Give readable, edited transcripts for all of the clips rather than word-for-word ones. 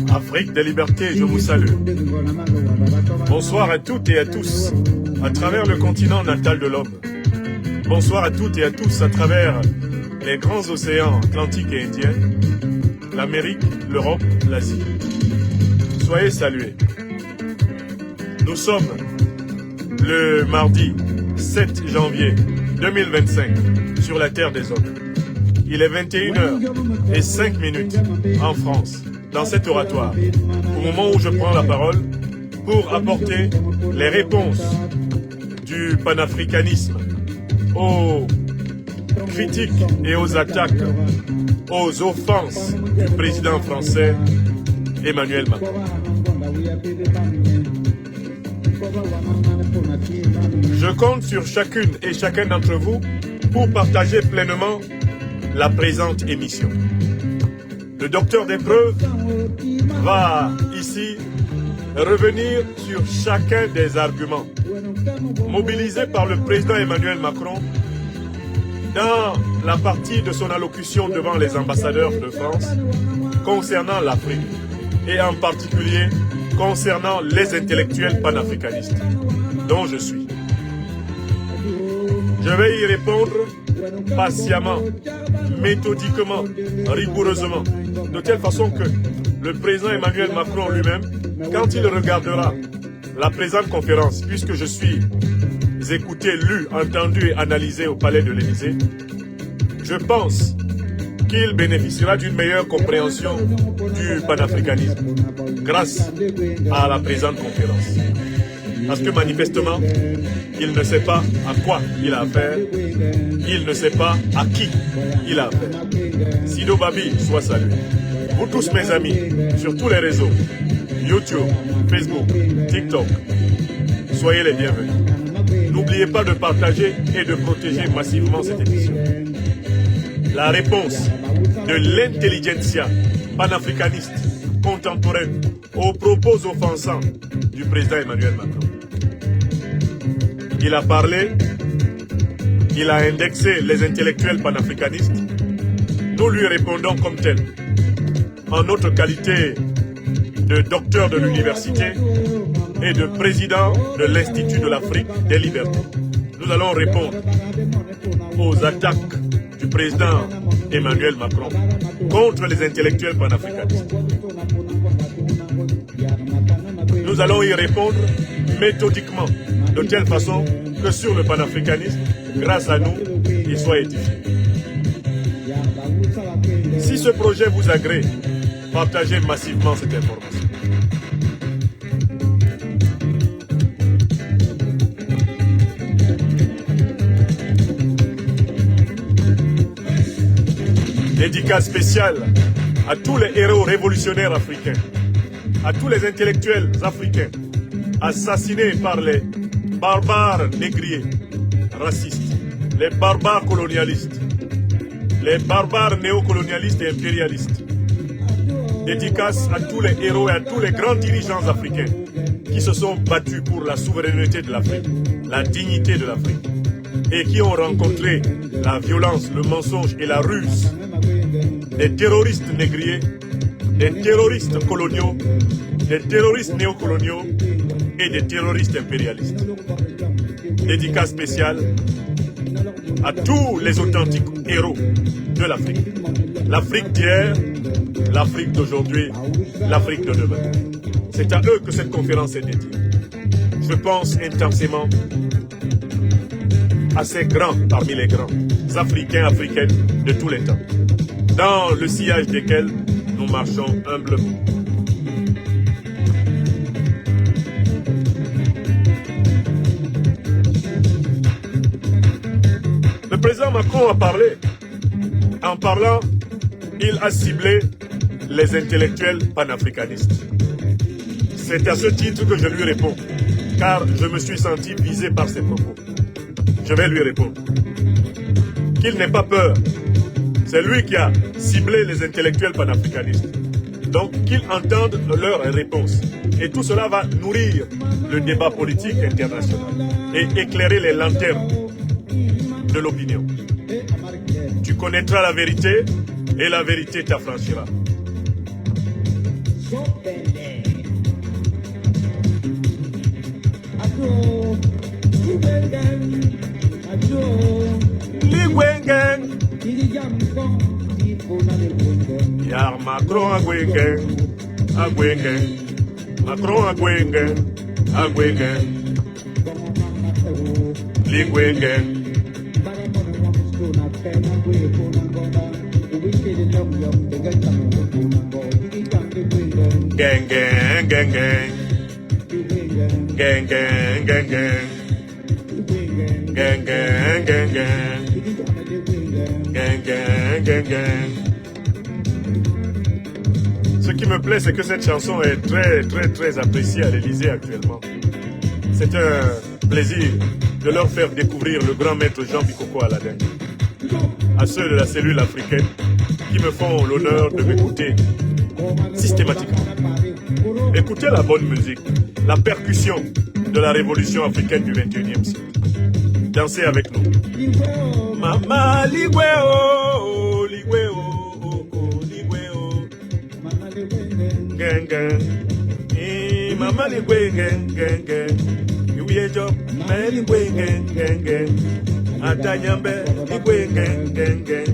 Afrique des libertés, je vous salue. Bonsoir à toutes et à tous, à travers le continent natal de l'homme. Bonsoir à toutes et à tous, à travers les grands océans Atlantique et Indien, l'Amérique, l'Europe, l'Asie. Soyez salués. Nous sommes le mardi 7 janvier 2025 sur la Terre des Hommes. Il est 21h05 en France, dans cet oratoire, au moment où je prends la parole pour apporter les réponses du panafricanisme aux critiques et aux attaques, aux offenses du président français Emmanuel Macron. Je compte sur chacune et chacun d'entre vous pour partager pleinement la présente émission. Le docteur des preuves va ici revenir sur chacun des arguments mobilisés par le président Emmanuel Macron dans la partie de son allocution devant les ambassadeurs de France concernant l'Afrique et en particulier concernant les intellectuels panafricanistes dont je suis. Je vais y répondre patiemment, méthodiquement, rigoureusement, de telle façon que le président Emmanuel Macron lui-même, quand il regardera la présente conférence, puisque je suis écouté, lu, entendu et analysé au Palais de l'Élysée, je pense qu'il bénéficiera d'une meilleure compréhension du panafricanisme grâce à la présente conférence. Parce que manifestement, il ne sait pas à quoi il a affaire, il ne sait pas à qui il a affaire. Sido Babi, soit salué. Vous tous mes amis, sur tous les réseaux, YouTube, Facebook, TikTok, soyez les bienvenus. N'oubliez pas de partager et de protéger massivement cette émission. La réponse de l'intelligentsia panafricaniste contemporaine aux propos offensants du président Emmanuel Macron. Il a parlé, il a indexé les intellectuels panafricanistes. Nous lui répondons comme tel, en notre qualité de docteur de l'université et de président de l'Institut de l'Afrique des libertés. Nous allons répondre aux attaques du président Emmanuel Macron contre les intellectuels panafricanistes. Nous allons y répondre méthodiquement, de telle façon que sur le panafricanisme, grâce à nous, il soit édifié. Si ce projet vous agrée, partagez massivement cette information. Dédicace spéciale à tous les héros révolutionnaires africains, à tous les intellectuels africains assassinés par les barbares négriers, racistes, les barbares colonialistes, les barbares néocolonialistes et impérialistes. Dédicace à tous les héros et à tous les grands dirigeants africains qui se sont battus pour la souveraineté de l'Afrique, la dignité de l'Afrique, et qui ont rencontré la violence, le mensonge et la ruse des terroristes négriers, des terroristes coloniaux, des terroristes néocoloniaux et des terroristes impérialistes. Dédicace spéciale à tous les authentiques héros de l'Afrique. L'Afrique d'hier, l'Afrique d'aujourd'hui, l'Afrique de demain. C'est à eux que cette conférence est dédiée. Je pense intensément à ces grands parmi les grands, Africains, Africaines de tous les temps, dans le sillage desquels nous marchons humblement. Le président Macron a parlé. En parlant, il a ciblé les intellectuels panafricanistes. C'est à ce titre que je lui réponds, car je me suis senti visé par ses propos. Je vais lui répondre qu'il n'ait pas peur. C'est lui qui a ciblé les intellectuels panafricanistes. Donc, qu'ils entendent leurs réponses. Et tout cela va nourrir le débat politique international et éclairer les lanternes de l'opinion. Tu connaîtras la vérité et la vérité t'affranchira. Ligwengen Yar Macron agwengen Macron agwengen Ligwengen Gang gang gang gang Gang gang gang gang Gang gang gang gang Gang gang gang gang. Ce qui me plaît, c'est que cette chanson est très appréciée à l'Élysée actuellement. C'est un plaisir de leur faire découvrir le grand maître Jean Bikoko Aladin. À ceux de la cellule africaine qui me font l'honneur de m'écouter systématiquement. Écoutez la bonne musique, la percussion de la révolution africaine du 21e siècle. Dansez avec nous. Mama ligweo, ligweo, ligweo. Gang gang. Mama ligwe gang gang gang. Yuye job, mama ligwe gang gang gang. Atanyambe ligwe gang gang gang.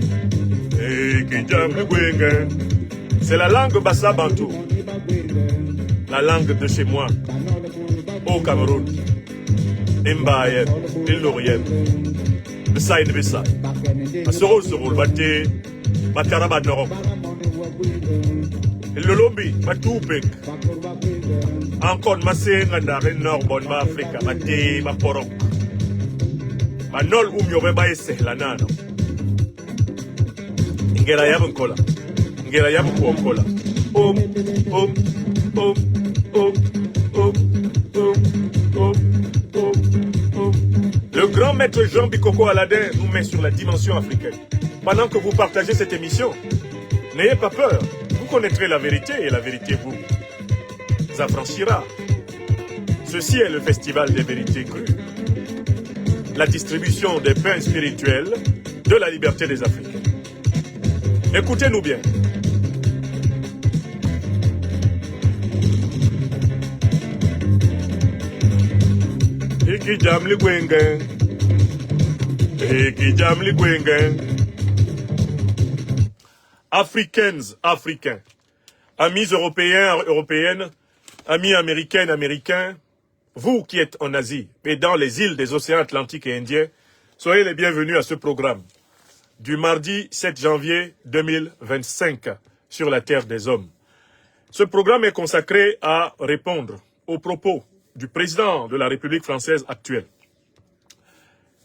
Kijam ligwe gang. C'est la langue Bassa Bantou. La langue de chez moi. Au Cameroun. Imbayen, Ilorien, Bessaïd Bessaïd, Asoro Soro, Bate, Bataraba Norok, le lobby, Batoupek, encore Massé, Nandare, Nord, Bonne Afrique, Bate, Baporok, Manol Yoruba ese, la nano. Ngera Yabukola, Ngera Yabukola, Le grand maître Jean Bikoko Aladin nous met sur la dimension africaine. Pendant que vous partagez cette émission, n'ayez pas peur. Vous connaîtrez la vérité et la vérité vous affranchira. Ceci est le festival des vérités crues. La distribution des pains spirituels de la liberté des Africains. Écoutez-nous bien. Africaines, Africains, amis européens, européennes, amis américaines, américains, vous qui êtes en Asie et dans les îles des océans Atlantique et Indien, soyez les bienvenus à ce programme du mardi 7 janvier 2025 sur la Terre des Hommes. Ce programme est consacré à répondre aux propos du président de la République française actuelle,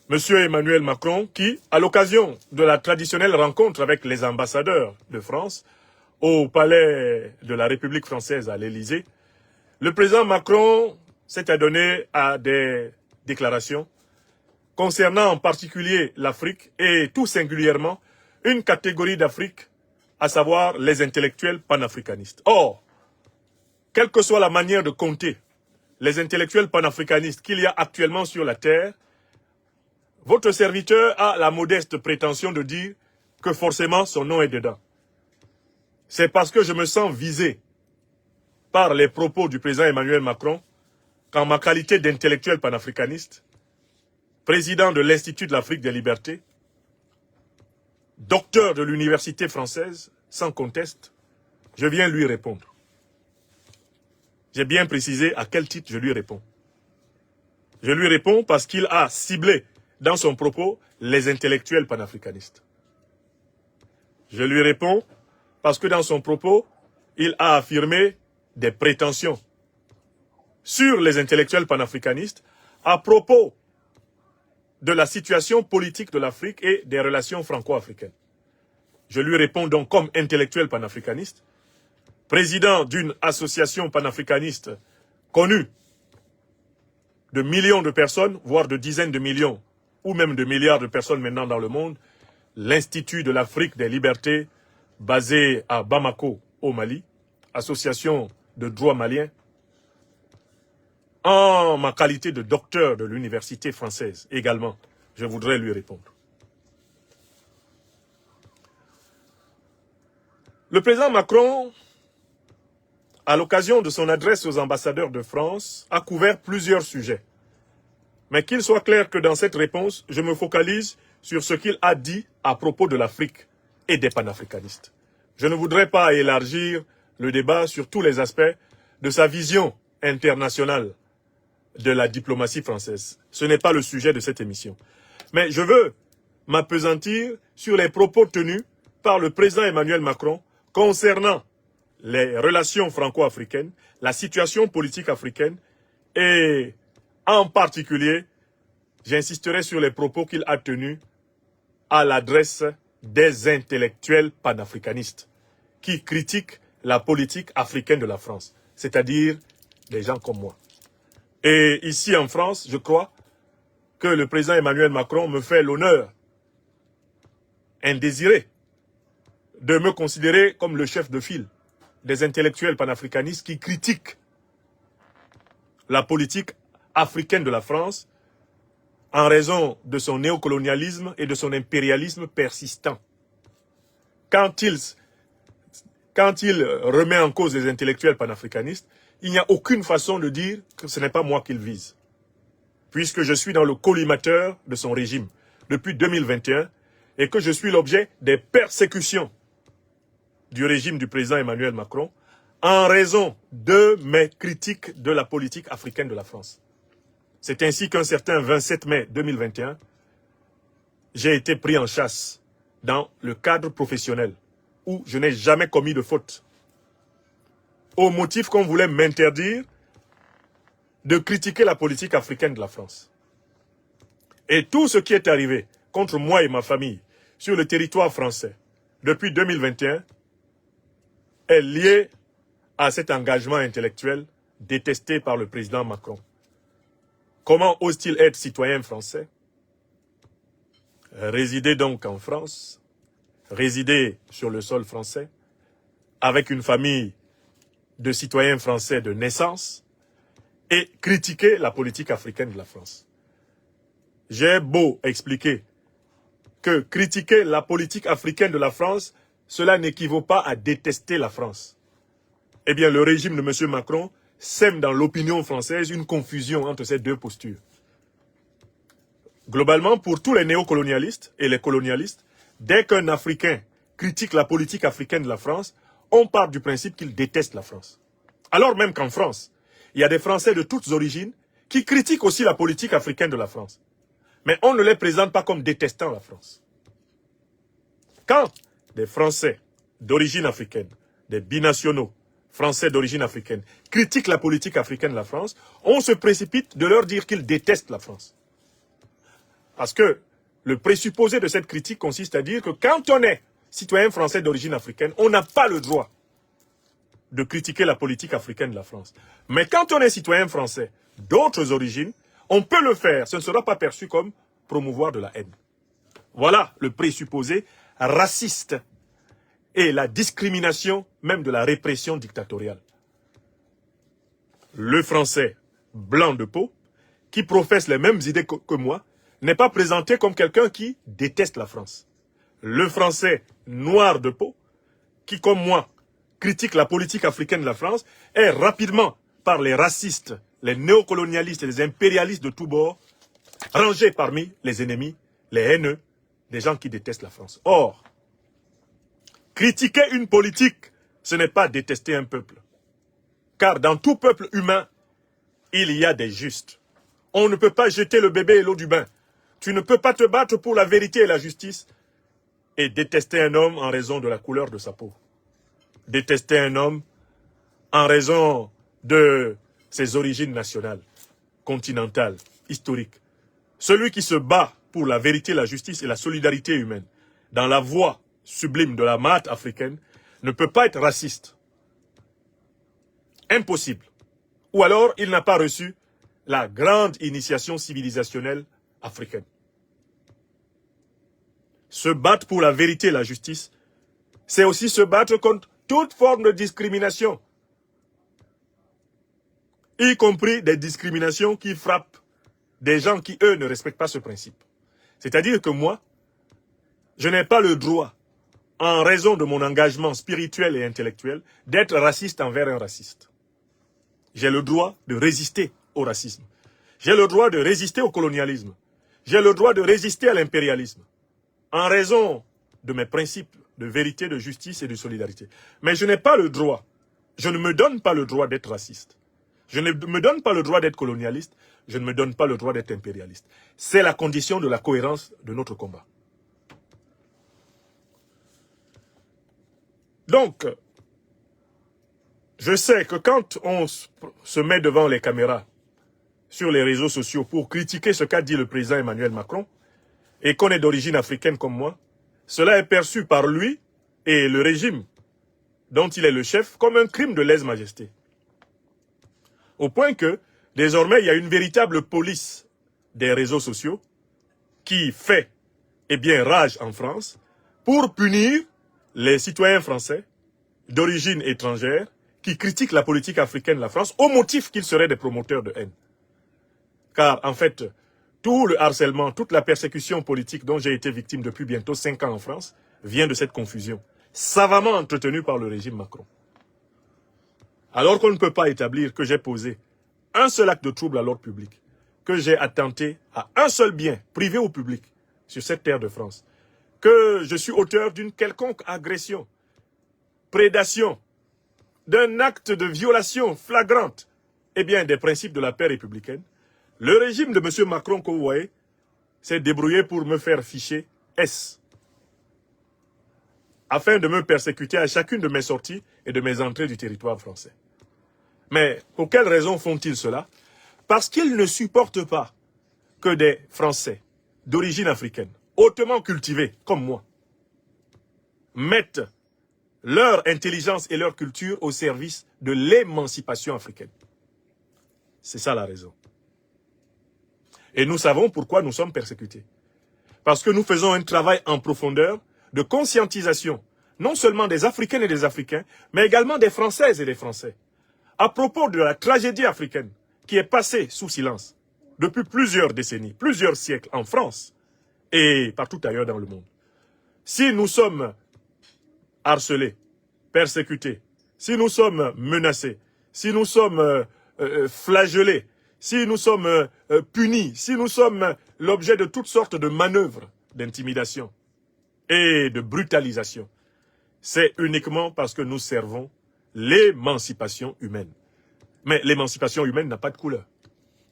Monsieur Emmanuel Macron, qui, à l'occasion de la traditionnelle rencontre avec les ambassadeurs de France au palais de la République française à l'Élysée, le président Macron s'est adonné à des déclarations concernant en particulier l'Afrique et tout singulièrement une catégorie d'Afrique, à savoir les intellectuels panafricanistes. Or, quelle que soit la manière de compter les intellectuels panafricanistes qu'il y a actuellement sur la terre, votre serviteur a la modeste prétention de dire que forcément son nom est dedans. C'est parce que je me sens visé par les propos du président Emmanuel Macron qu'en ma qualité d'intellectuel panafricaniste, président de l'Institut de l'Afrique des Libertés, docteur de l'université française, sans conteste, je viens lui répondre. J'ai bien précisé à quel titre je lui réponds. Je lui réponds parce qu'il a ciblé dans son propos les intellectuels panafricanistes. Je lui réponds parce que dans son propos, il a affirmé des prétentions sur les intellectuels panafricanistes à propos de la situation politique de l'Afrique et des relations franco-africaines. Je lui réponds donc comme intellectuel panafricaniste, président d'une association panafricaniste connue de millions de personnes, voire de dizaines de millions, ou même de milliards de personnes maintenant dans le monde, l'Institut de l'Afrique des libertés, basé à Bamako, au Mali, association de droit malien, en ma qualité de docteur de l'université française également, je voudrais lui répondre. Le président Macron, à l'occasion de son adresse aux ambassadeurs de France, a couvert plusieurs sujets. Mais qu'il soit clair que dans cette réponse, je me focalise sur ce qu'il a dit à propos de l'Afrique et des panafricanistes. Je ne voudrais pas élargir le débat sur tous les aspects de sa vision internationale de la diplomatie française. Ce n'est pas le sujet de cette émission. Mais je veux m'appesantir sur les propos tenus par le président Emmanuel Macron concernant les relations franco-africaines, la situation politique africaine et en particulier, j'insisterai sur les propos qu'il a tenus à l'adresse des intellectuels panafricanistes qui critiquent la politique africaine de la France, c'est-à-dire des gens comme moi. Et ici en France, je crois que le président Emmanuel Macron me fait l'honneur indésiré de me considérer comme le chef de file des intellectuels panafricanistes qui critiquent la politique africaine de la France en raison de son néocolonialisme et de son impérialisme persistant. Quand il remet en cause les intellectuels panafricanistes, il n'y a aucune façon de dire que ce n'est pas moi qu'il vise. Puisque je suis dans le collimateur de son régime depuis 2021 et que je suis l'objet des persécutions du régime du président Emmanuel Macron en raison de mes critiques de la politique africaine de la France. C'est ainsi qu'un certain 27 mai 2021, j'ai été pris en chasse dans le cadre professionnel où je n'ai jamais commis de faute. Au motif qu'on voulait m'interdire de critiquer la politique africaine de la France. Et tout ce qui est arrivé contre moi et ma famille sur le territoire français depuis 2021 est lié à cet engagement intellectuel détesté par le président Macron. Comment ose-t-il être citoyen français? Résider donc en France, résider sur le sol français, avec une famille de citoyens français de naissance, et critiquer la politique africaine de la France. J'ai beau expliquer que critiquer la politique africaine de la France, cela n'équivaut pas à détester la France. Eh bien, le régime de M. Macron sème dans l'opinion française une confusion entre ces deux postures. Globalement, pour tous les néocolonialistes et les colonialistes, dès qu'un Africain critique la politique africaine de la France, on part du principe qu'il déteste la France. Alors même qu'en France, il y a des Français de toutes origines qui critiquent aussi la politique africaine de la France. Mais on ne les présente pas comme détestant la France. Quand des Français d'origine africaine, des binationaux Français d'origine africaine, critiquent la politique africaine de la France, on se précipite de leur dire qu'ils détestent la France. Parce que le présupposé de cette critique consiste à dire que quand on est citoyen français d'origine africaine, on n'a pas le droit de critiquer la politique africaine de la France. Mais quand on est citoyen français d'autres origines, on peut le faire. Ce ne sera pas perçu comme promouvoir de la haine. Voilà le présupposé raciste et la discrimination même de la répression dictatoriale. Le Français blanc de peau, qui professe les mêmes idées que moi, n'est pas présenté comme quelqu'un qui déteste la France. Le Français noir de peau, qui comme moi critique la politique africaine de la France, est rapidement, par les racistes, les néocolonialistes et les impérialistes de tous bords, rangé parmi les ennemis, les haineux, des gens qui détestent la France. Or, critiquer une politique, ce n'est pas détester un peuple. Car dans tout peuple humain, il y a des justes. On ne peut pas jeter le bébé et l'eau du bain. Tu ne peux pas te battre pour la vérité et la justice et détester un homme en raison de la couleur de sa peau. Détester un homme en raison de ses origines nationales, continentales, historiques. Celui qui se bat pour la vérité, la justice et la solidarité humaine dans la voie sublime de la Mahat africaine ne peut pas être raciste. Impossible. Ou alors, il n'a pas reçu la grande initiation civilisationnelle africaine. se battre pour la vérité et la justice, c'est aussi se battre contre toute forme de discrimination, y compris des discriminations qui frappent des gens qui, eux, ne respectent pas ce principe. C'est-à-dire que moi, je n'ai pas le droit, en raison de mon engagement spirituel et intellectuel, d'être raciste envers un raciste. J'ai le droit de résister au racisme. J'ai le droit de résister au colonialisme. J'ai le droit de résister à l'impérialisme, en raison de mes principes de vérité, de justice et de solidarité. Mais je n'ai pas le droit, je ne me donne pas le droit d'être raciste. Je ne me donne pas le droit d'être colonialiste, je ne me donne pas le droit d'être impérialiste. C'est la condition de la cohérence de notre combat. Donc, je sais que quand on se met devant les caméras sur les réseaux sociaux pour critiquer ce qu'a dit le président Emmanuel Macron, et qu'on est d'origine africaine comme moi, cela est perçu par lui et le régime dont il est le chef comme un crime de lèse-majesté. Au point que, désormais, il y a une véritable police des réseaux sociaux qui fait, rage en France pour punir les citoyens français d'origine étrangère qui critiquent la politique africaine de la France au motif qu'ils seraient des promoteurs de haine. Car, en fait, tout le harcèlement, toute la persécution politique dont j'ai été victime depuis bientôt 5 ans en France vient de cette confusion, savamment entretenue par le régime Macron. Alors qu'on ne peut pas établir que j'ai posé un seul acte de trouble à l'ordre public, que j'ai attenté à un seul bien, privé ou public, sur cette terre de France, que je suis auteur d'une quelconque agression, prédation, d'un acte de violation flagrante, des principes de la paix républicaine, le régime de M. Macron, que vous voyez, s'est débrouillé pour me faire ficher S, afin de me persécuter à chacune de mes sorties et de mes entrées du territoire français. Mais pour quelles raisons font-ils cela? Parce qu'ils ne supportent pas que des Français d'origine africaine, hautement cultivés comme moi, mettent leur intelligence et leur culture au service de l'émancipation africaine. C'est ça la raison. Et nous savons pourquoi nous sommes persécutés. Parce que nous faisons un travail en profondeur de conscientisation, non seulement des Africaines et des Africains, mais également des Françaises et des Français, à propos de la tragédie africaine qui est passée sous silence depuis plusieurs décennies, plusieurs siècles en France et partout ailleurs dans le monde. Si nous sommes harcelés, persécutés, si nous sommes menacés, si nous sommes flagellés, si nous sommes punis, si nous sommes l'objet de toutes sortes de manœuvres d'intimidation et de brutalisation, c'est uniquement parce que nous servons l'émancipation humaine. Mais l'émancipation humaine n'a pas de couleur.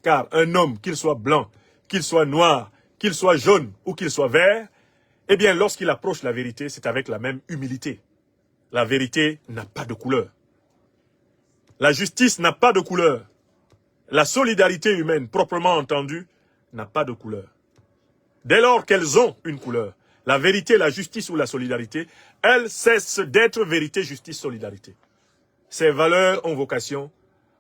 Car un homme, qu'il soit blanc, qu'il soit noir, qu'il soit jaune ou qu'il soit vert, lorsqu'il approche la vérité, c'est avec la même humilité. La vérité n'a pas de couleur. La justice n'a pas de couleur. La solidarité humaine, proprement entendue, n'a pas de couleur. Dès lors qu'elles ont une couleur, la vérité, la justice ou la solidarité, elles cessent d'être vérité, justice, solidarité. Ces valeurs ont vocation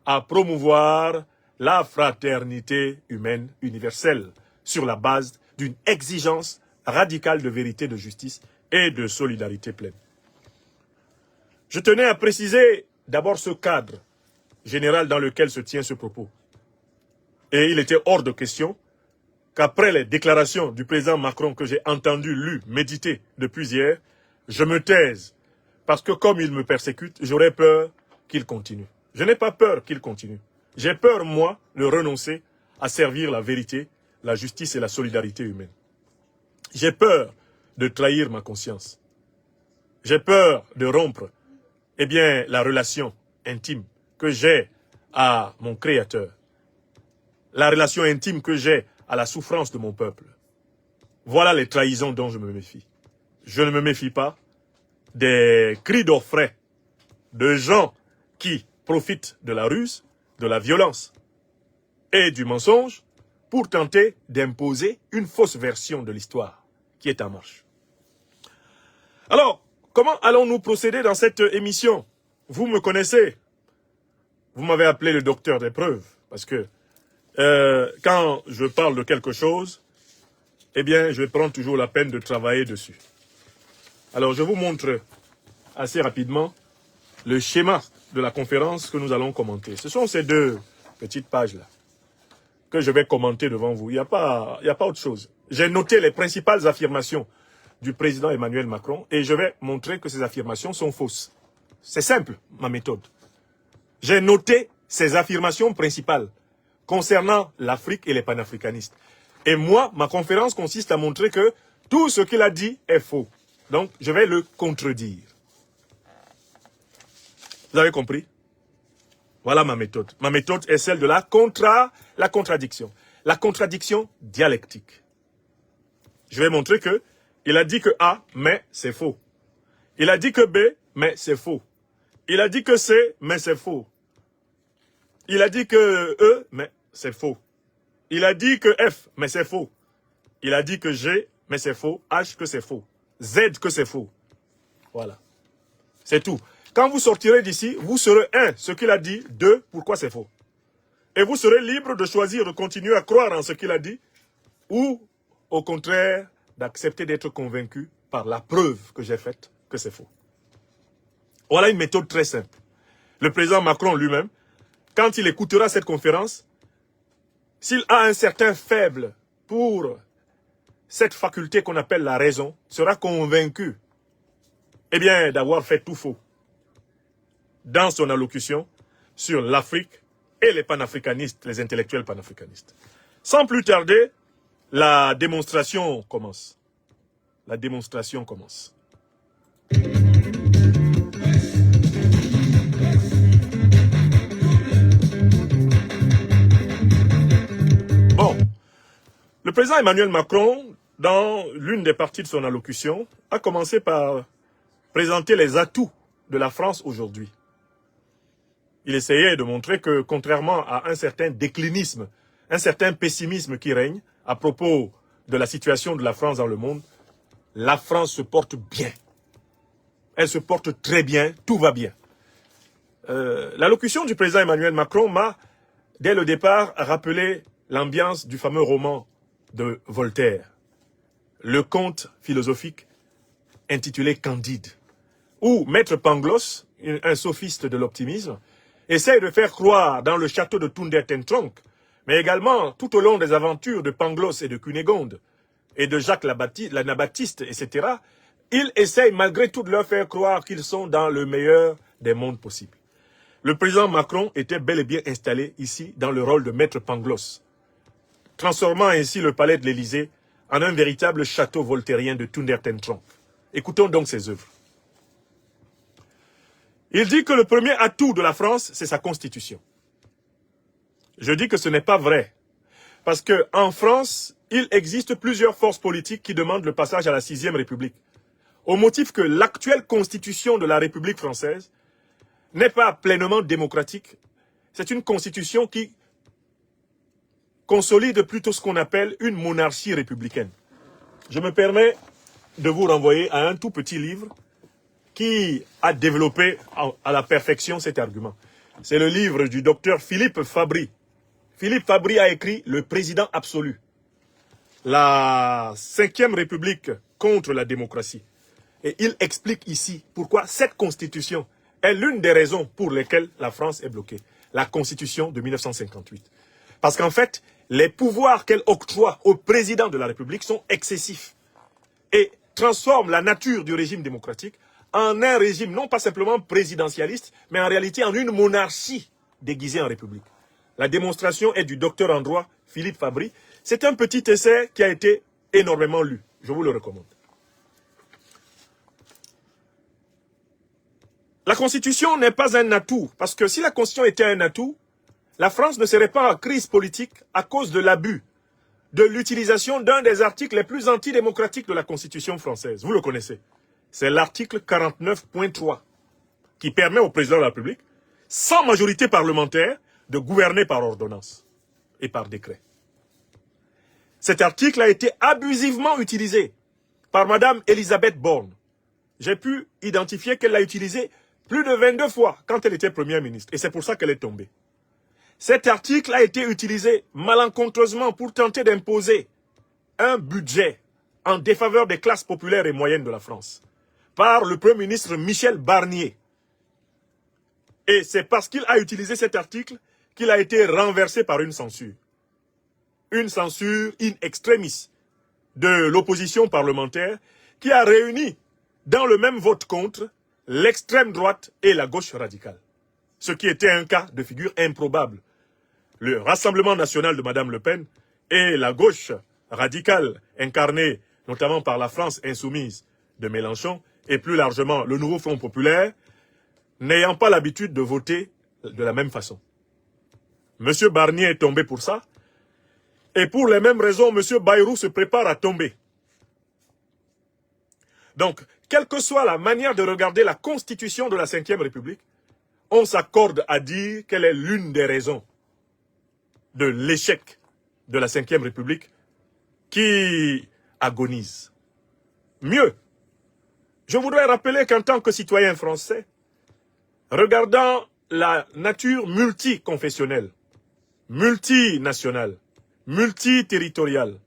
à promouvoir la fraternité humaine universelle sur la base d'une exigence radicale de vérité, de justice et de solidarité pleine. Je tenais à préciser d'abord ce cadre général dans lequel se tient ce propos. Et il était hors de question qu'après les déclarations du président Macron que j'ai entendues, lues, méditées depuis hier, je me taise. Parce que comme il me persécute, j'aurais peur qu'il continue. Je n'ai pas peur qu'il continue. J'ai peur, moi, de renoncer à servir la vérité, la justice et la solidarité humaine. J'ai peur de trahir ma conscience. J'ai peur de rompre, la relation intime que j'ai à mon Créateur. La relation intime que j'ai à la souffrance de mon peuple. Voilà les trahisons dont je me méfie. Je ne me méfie pas des cris d'orfraie de gens qui profitent de la ruse, de la violence et du mensonge pour tenter d'imposer une fausse version de l'histoire qui est en marche. Alors, comment allons-nous procéder dans cette émission? Vous me connaissez. Vous m'avez appelé le docteur des preuves parce que quand je parle de quelque chose, eh bien, je prends toujours la peine de travailler dessus. Alors, je vous montre assez rapidement le schéma de la conférence que nous allons commenter. Ce sont ces deux petites pages-là que je vais commenter devant vous. Il n'y a pas autre chose. J'ai noté les principales affirmations du président Emmanuel Macron et je vais montrer que ces affirmations sont fausses. C'est simple, ma méthode. J'ai noté ces affirmations principales concernant l'Afrique et les panafricanistes. Et moi, ma conférence consiste à montrer que tout ce qu'il a dit est faux. Donc, je vais le contredire. Vous avez compris? Voilà ma méthode. Ma méthode est celle de la contradiction. La contradiction dialectique. Je vais montrer que il a dit que A, mais c'est faux. Il a dit que B, mais c'est faux. Il a dit que C, mais c'est faux. Il a dit que E, mais c'est faux. Il a dit que F, mais c'est faux. Il a dit que G, mais c'est faux. H, que c'est faux. Z, que c'est faux. Voilà. C'est tout. Quand vous sortirez d'ici, vous serez 1, ce qu'il a dit, 2, pourquoi c'est faux. Et vous serez libre de choisir de continuer à croire en ce qu'il a dit ou, au contraire, d'accepter d'être convaincu par la preuve que j'ai faite que c'est faux. Voilà une méthode très simple. Le président Macron lui-même, quand il écoutera cette conférence, s'il a un certain faible pour cette faculté qu'on appelle la raison, sera convaincu, eh bien, d'avoir fait tout faux dans son allocution sur l'Afrique et les panafricanistes, les intellectuels panafricanistes. Sans plus tarder, la démonstration commence. La démonstration commence. Bon, le président Emmanuel Macron, dans l'une des parties de son allocution, a commencé par présenter les atouts de la France aujourd'hui. Il essayait de montrer que, contrairement à un certain déclinisme, un certain pessimisme qui règne à propos de la situation de la France dans le monde, la France se porte bien. Elle se porte très bien, tout va bien. L'allocution du président Emmanuel Macron m'a, dès le départ, rappelé l'ambiance du fameux roman de Voltaire, le conte philosophique intitulé Candide, où Maître Pangloss, un sophiste de l'optimisme, essaye de faire croire dans le château de Toonder-ten-Tronckh, mais également tout au long des aventures de Pangloss et de Cunégonde, et de Jacques l'Anabaptiste, etc., il essaye malgré tout de leur faire croire qu'ils sont dans le meilleur des mondes possibles. Le président Macron était bel et bien installé ici dans le rôle de Maître Pangloss, transformant ainsi le palais de l'Élysée en un véritable château voltairien de Toonder-ten-Tronckh. Écoutons donc ses œuvres. Il dit que le premier atout de la France, c'est sa constitution. Je dis que ce n'est pas vrai. Parce qu'en France, il existe plusieurs forces politiques qui demandent le passage à la 6e République. Au motif que l'actuelle constitution de la République française n'est pas pleinement démocratique. C'est une constitution qui consolide plutôt ce qu'on appelle une monarchie républicaine. Je me permets de vous renvoyer à un tout petit livre qui a développé à la perfection cet argument. C'est le livre du docteur Philippe Fabry. Philippe Fabry a écrit « Le président absolu », la 5e République contre la démocratie. Et il explique ici pourquoi cette constitution est l'une des raisons pour lesquelles la France est bloquée. La constitution de 1958. Parce qu'en fait, les pouvoirs qu'elle octroie au président de la République sont excessifs et transforment la nature du régime démocratique en un régime non pas simplement présidentialiste, mais en réalité en une monarchie déguisée en république. La démonstration est du docteur en droit Philippe Fabry. C'est un petit essai qui a été énormément lu. Je vous le recommande. La Constitution n'est pas un atout, parce que si la Constitution était un atout, la France ne serait pas en crise politique à cause de l'abus de l'utilisation d'un des articles les plus antidémocratiques de la Constitution française. Vous le connaissez. C'est l'article 49.3 qui permet au président de la République, sans majorité parlementaire, de gouverner par ordonnance et par décret. Cet article a été abusivement utilisé par Madame Elisabeth Borne. J'ai pu identifier qu'elle l'a utilisé plus de 22 fois quand elle était première ministre. Et c'est pour ça qu'elle est tombée. Cet article a été utilisé malencontreusement pour tenter d'imposer un budget en défaveur des classes populaires et moyennes de la France par le Premier ministre Michel Barnier. Et c'est parce qu'il a utilisé cet article qu'il a été renversé par une censure. Une censure in extremis de l'opposition parlementaire qui a réuni dans le même vote contre l'extrême droite et la gauche radicale. Ce qui était un cas de figure improbable. Le Rassemblement national de Mme Le Pen et la gauche radicale incarnée notamment par la France insoumise de Mélenchon et plus largement le nouveau Front populaire, n'ayant pas l'habitude de voter de la même façon. M. Barnier est tombé pour ça. Et pour les mêmes raisons, M. Bayrou se prépare à tomber. Donc, quelle que soit la manière de regarder la constitution de la Ve République, on s'accorde à dire qu'elle est l'une des raisons de l'échec de la Ve République qui agonise. Mieux, je voudrais rappeler qu'en tant que citoyen français, regardant la nature multiconfessionnelle, multinationale, multiterritoriale,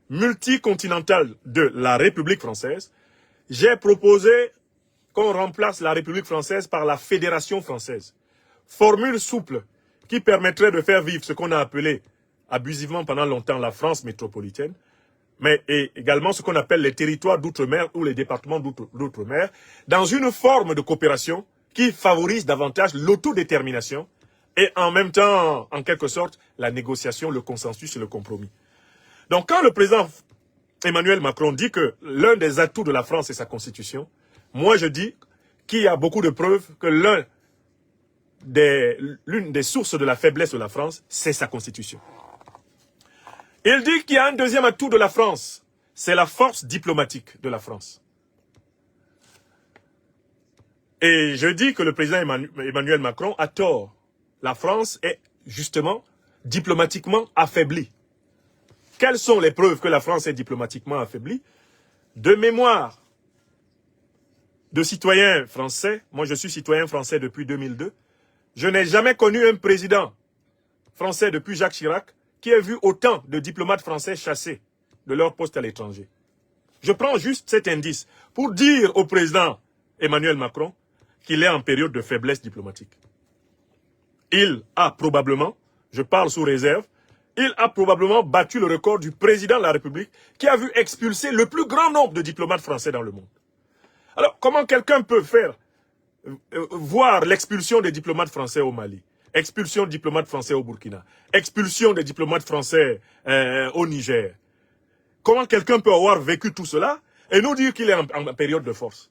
multicontinentale de la République française, j'ai proposé qu'on remplace la République française par la Fédération française. Formule souple qui permettrait de faire vivre ce qu'on a appelé abusivement pendant longtemps la France métropolitaine, mais également ce qu'on appelle les territoires d'outre-mer ou les départements d'outre-mer, dans une forme de coopération qui favorise davantage l'autodétermination et en même temps, en quelque sorte, la négociation, le consensus et le compromis. Donc quand le président Emmanuel Macron dit que l'un des atouts de la France est sa constitution, moi je dis qu'il y a beaucoup de preuves que l'une des sources de la faiblesse de la France, c'est sa constitution. Il dit qu'il y a un deuxième atout de la France, c'est la force diplomatique de la France. Et je dis que le président Emmanuel Macron a tort. La France est justement diplomatiquement affaiblie. Quelles sont les preuves que la France est diplomatiquement affaiblie? De mémoire de citoyen français, moi je suis citoyen français depuis 2002, je n'ai jamais connu un président français depuis Jacques Chirac qui ait vu autant de diplomates français chassés de leur poste à l'étranger. Je prends juste cet indice pour dire au président Emmanuel Macron qu'il est en période de faiblesse diplomatique. Il a probablement, je parle sous réserve, il a probablement battu le record du président de la République qui a vu expulser le plus grand nombre de diplomates français dans le monde. Alors, comment quelqu'un peut voir l'expulsion des diplomates français au Mali, expulsion des diplomates français au Burkina, expulsion des diplomates français au Niger? Comment quelqu'un peut avoir vécu tout cela et nous dire qu'il est en période de force?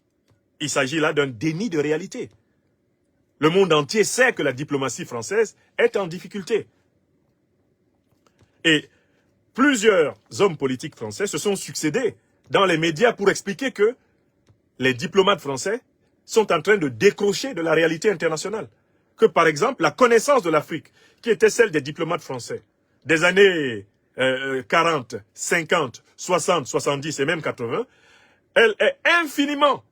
Il s'agit là d'un déni de réalité. Le monde entier sait que la diplomatie française est en difficulté. Et plusieurs hommes politiques français se sont succédés dans les médias pour expliquer que les diplomates français sont en train de décrocher de la réalité internationale. Que par exemple, la connaissance de l'Afrique, qui était celle des diplomates français, des années 40, 50, 60, 70 et même 80, elle est infiniment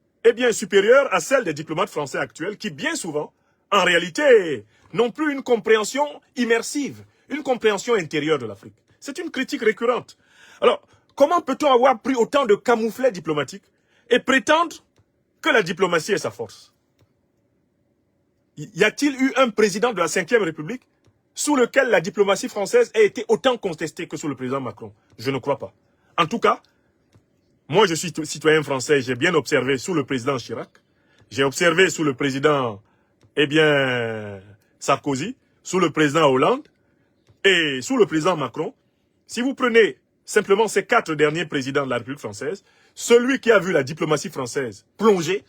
supérieure à celle des diplomates français actuels qui, bien souvent, en réalité, n'ont plus une compréhension immersive, une compréhension intérieure de l'Afrique. C'est une critique récurrente. Alors, comment peut-on avoir pris autant de camouflets diplomatiques et prétendre que la diplomatie est sa force? Y a-t-il eu un président de la Ve République sous lequel la diplomatie française a été autant contestée que sous le président Macron? Je ne crois pas. En tout cas, moi je suis citoyen français, j'ai bien observé sous le président Chirac, j'ai observé sous le président Sarkozy, sous le président Hollande et sous le président Macron. Si vous prenez simplement ces 4 derniers présidents de la République française, celui qui a vu la diplomatie française plonger,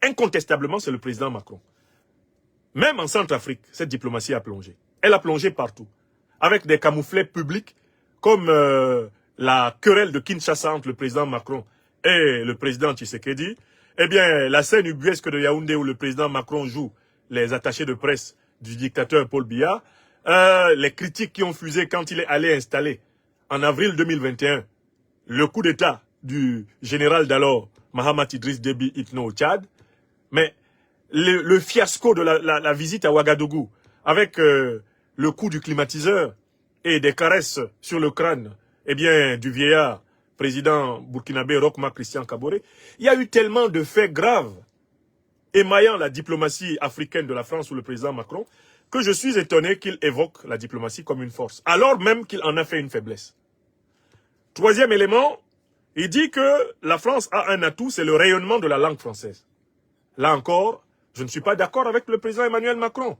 incontestablement, c'est le président Macron. Même en Centrafrique, cette diplomatie a plongé. Elle a plongé partout. Avec des camouflets publics comme la querelle de Kinshasa entre le président Macron et le président Tshisekedi. Eh bien, la scène ubuesque de Yaoundé où le président Macron joue les attachés de presse du dictateur Paul Biya, les critiques qui ont fusé quand il est allé installer, en avril 2021, le coup d'État du général d'alors, Mahamat Idriss Déby Itno au Tchad, mais le fiasco de la visite à Ouagadougou, avec le coup du climatiseur et des caresses sur le crâne du vieillard président burkinabé Roch-Marc Christian Kaboré, il y a eu tellement de faits graves émaillant la diplomatie africaine de la France sous le président Macron, que je suis étonné qu'il évoque la diplomatie comme une force, alors même qu'il en a fait une faiblesse. Troisième élément, il dit que la France a un atout, c'est le rayonnement de la langue française. Là encore, je ne suis pas d'accord avec le président Emmanuel Macron.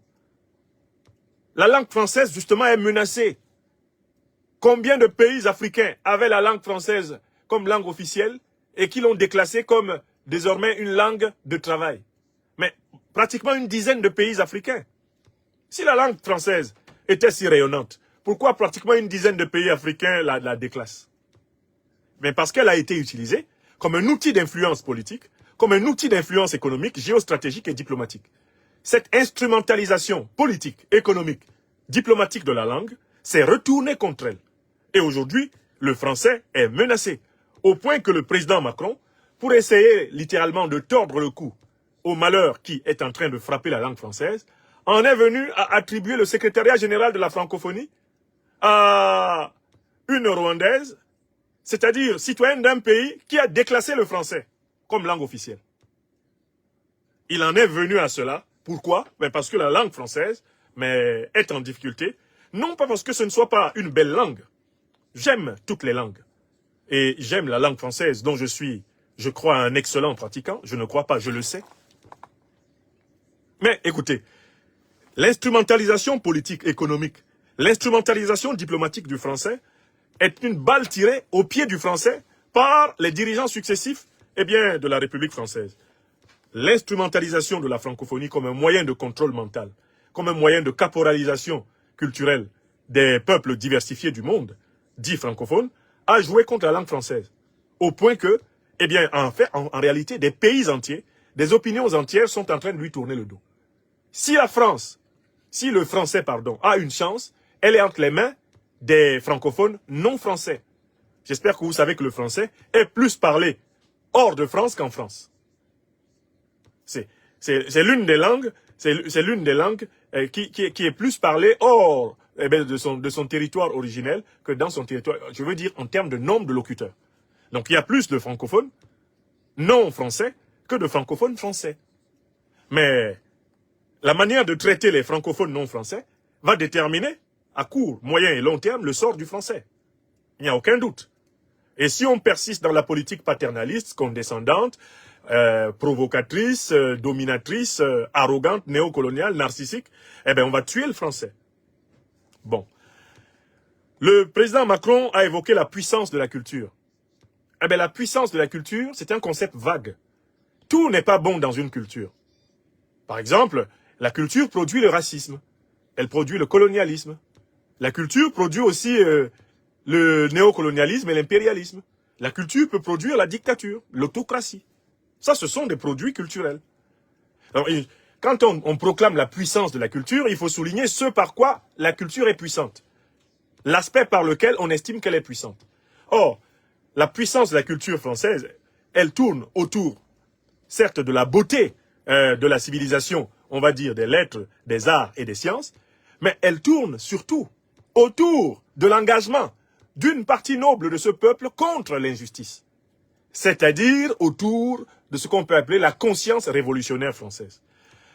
La langue française, justement, est menacée. Combien de pays africains avaient la langue française comme langue officielle et qui l'ont déclassée comme désormais une langue de travail? Mais pratiquement une dizaine de pays africains. Si la langue française était si rayonnante, pourquoi pratiquement une dizaine de pays africains la déclassent? Mais parce qu'elle a été utilisée comme un outil d'influence politique, comme un outil d'influence économique, géostratégique et diplomatique. Cette instrumentalisation politique, économique, diplomatique de la langue s'est retournée contre elle. Et aujourd'hui, le français est menacé, au point que le président Macron, pour essayer littéralement de tordre le cou au malheur qui est en train de frapper la langue française, en est venu à attribuer le secrétariat général de la francophonie à une Rwandaise, c'est-à-dire citoyenne d'un pays qui a déclassé le français comme langue officielle. Il en est venu à cela. Pourquoi? Parce que la langue française est en difficulté. Non pas parce que ce ne soit pas une belle langue. J'aime toutes les langues. Et j'aime la langue française dont je suis, je crois, un excellent pratiquant. Je ne crois pas, je le sais. Mais écoutez, l'instrumentalisation politique, économique, l'instrumentalisation diplomatique du français est une balle tirée au pied du français par les dirigeants successifs de la République française. L'instrumentalisation de la francophonie comme un moyen de contrôle mental, comme un moyen de caporalisation culturelle des peuples diversifiés du monde, dits francophones, a joué contre la langue française. Au point que, en réalité, des pays entiers, des opinions entières sont en train de lui tourner le dos. Si le français, a une chance, elle est entre les mains des francophones non français. J'espère que vous savez que le français est plus parlé hors de France qu'en France. C'est l'une des langues, qui est plus parlée hors de son territoire originel que dans son territoire, je veux dire en termes de nombre de locuteurs. Donc il y a plus de francophones non français que de francophones français. Mais la manière de traiter les francophones non français va déterminer à court, moyen et long terme le sort du français. Il n'y a aucun doute. Et si on persiste dans la politique paternaliste, condescendante, provocatrice, dominatrice, arrogante, néocoloniale, narcissique, on va tuer le français. Bon. Le président Macron a évoqué la puissance de la culture. La puissance de la culture, c'est un concept vague. Tout n'est pas bon dans une culture. Par exemple, la culture produit le racisme. Elle produit le colonialisme. La culture produit aussi le néocolonialisme et l'impérialisme. La culture peut produire la dictature, l'autocratie. Ça, ce sont des produits culturels. Alors, quand on proclame la puissance de la culture, il faut souligner ce par quoi la culture est puissante. L'aspect par lequel on estime qu'elle est puissante. Or, la puissance de la culture française, elle tourne autour, certes, de la beauté de la civilisation, on va dire des lettres, des arts et des sciences, mais elle tourne surtout autour de l'engagement d'une partie noble de ce peuple contre l'injustice. C'est-à-dire autour de ce qu'on peut appeler la conscience révolutionnaire française.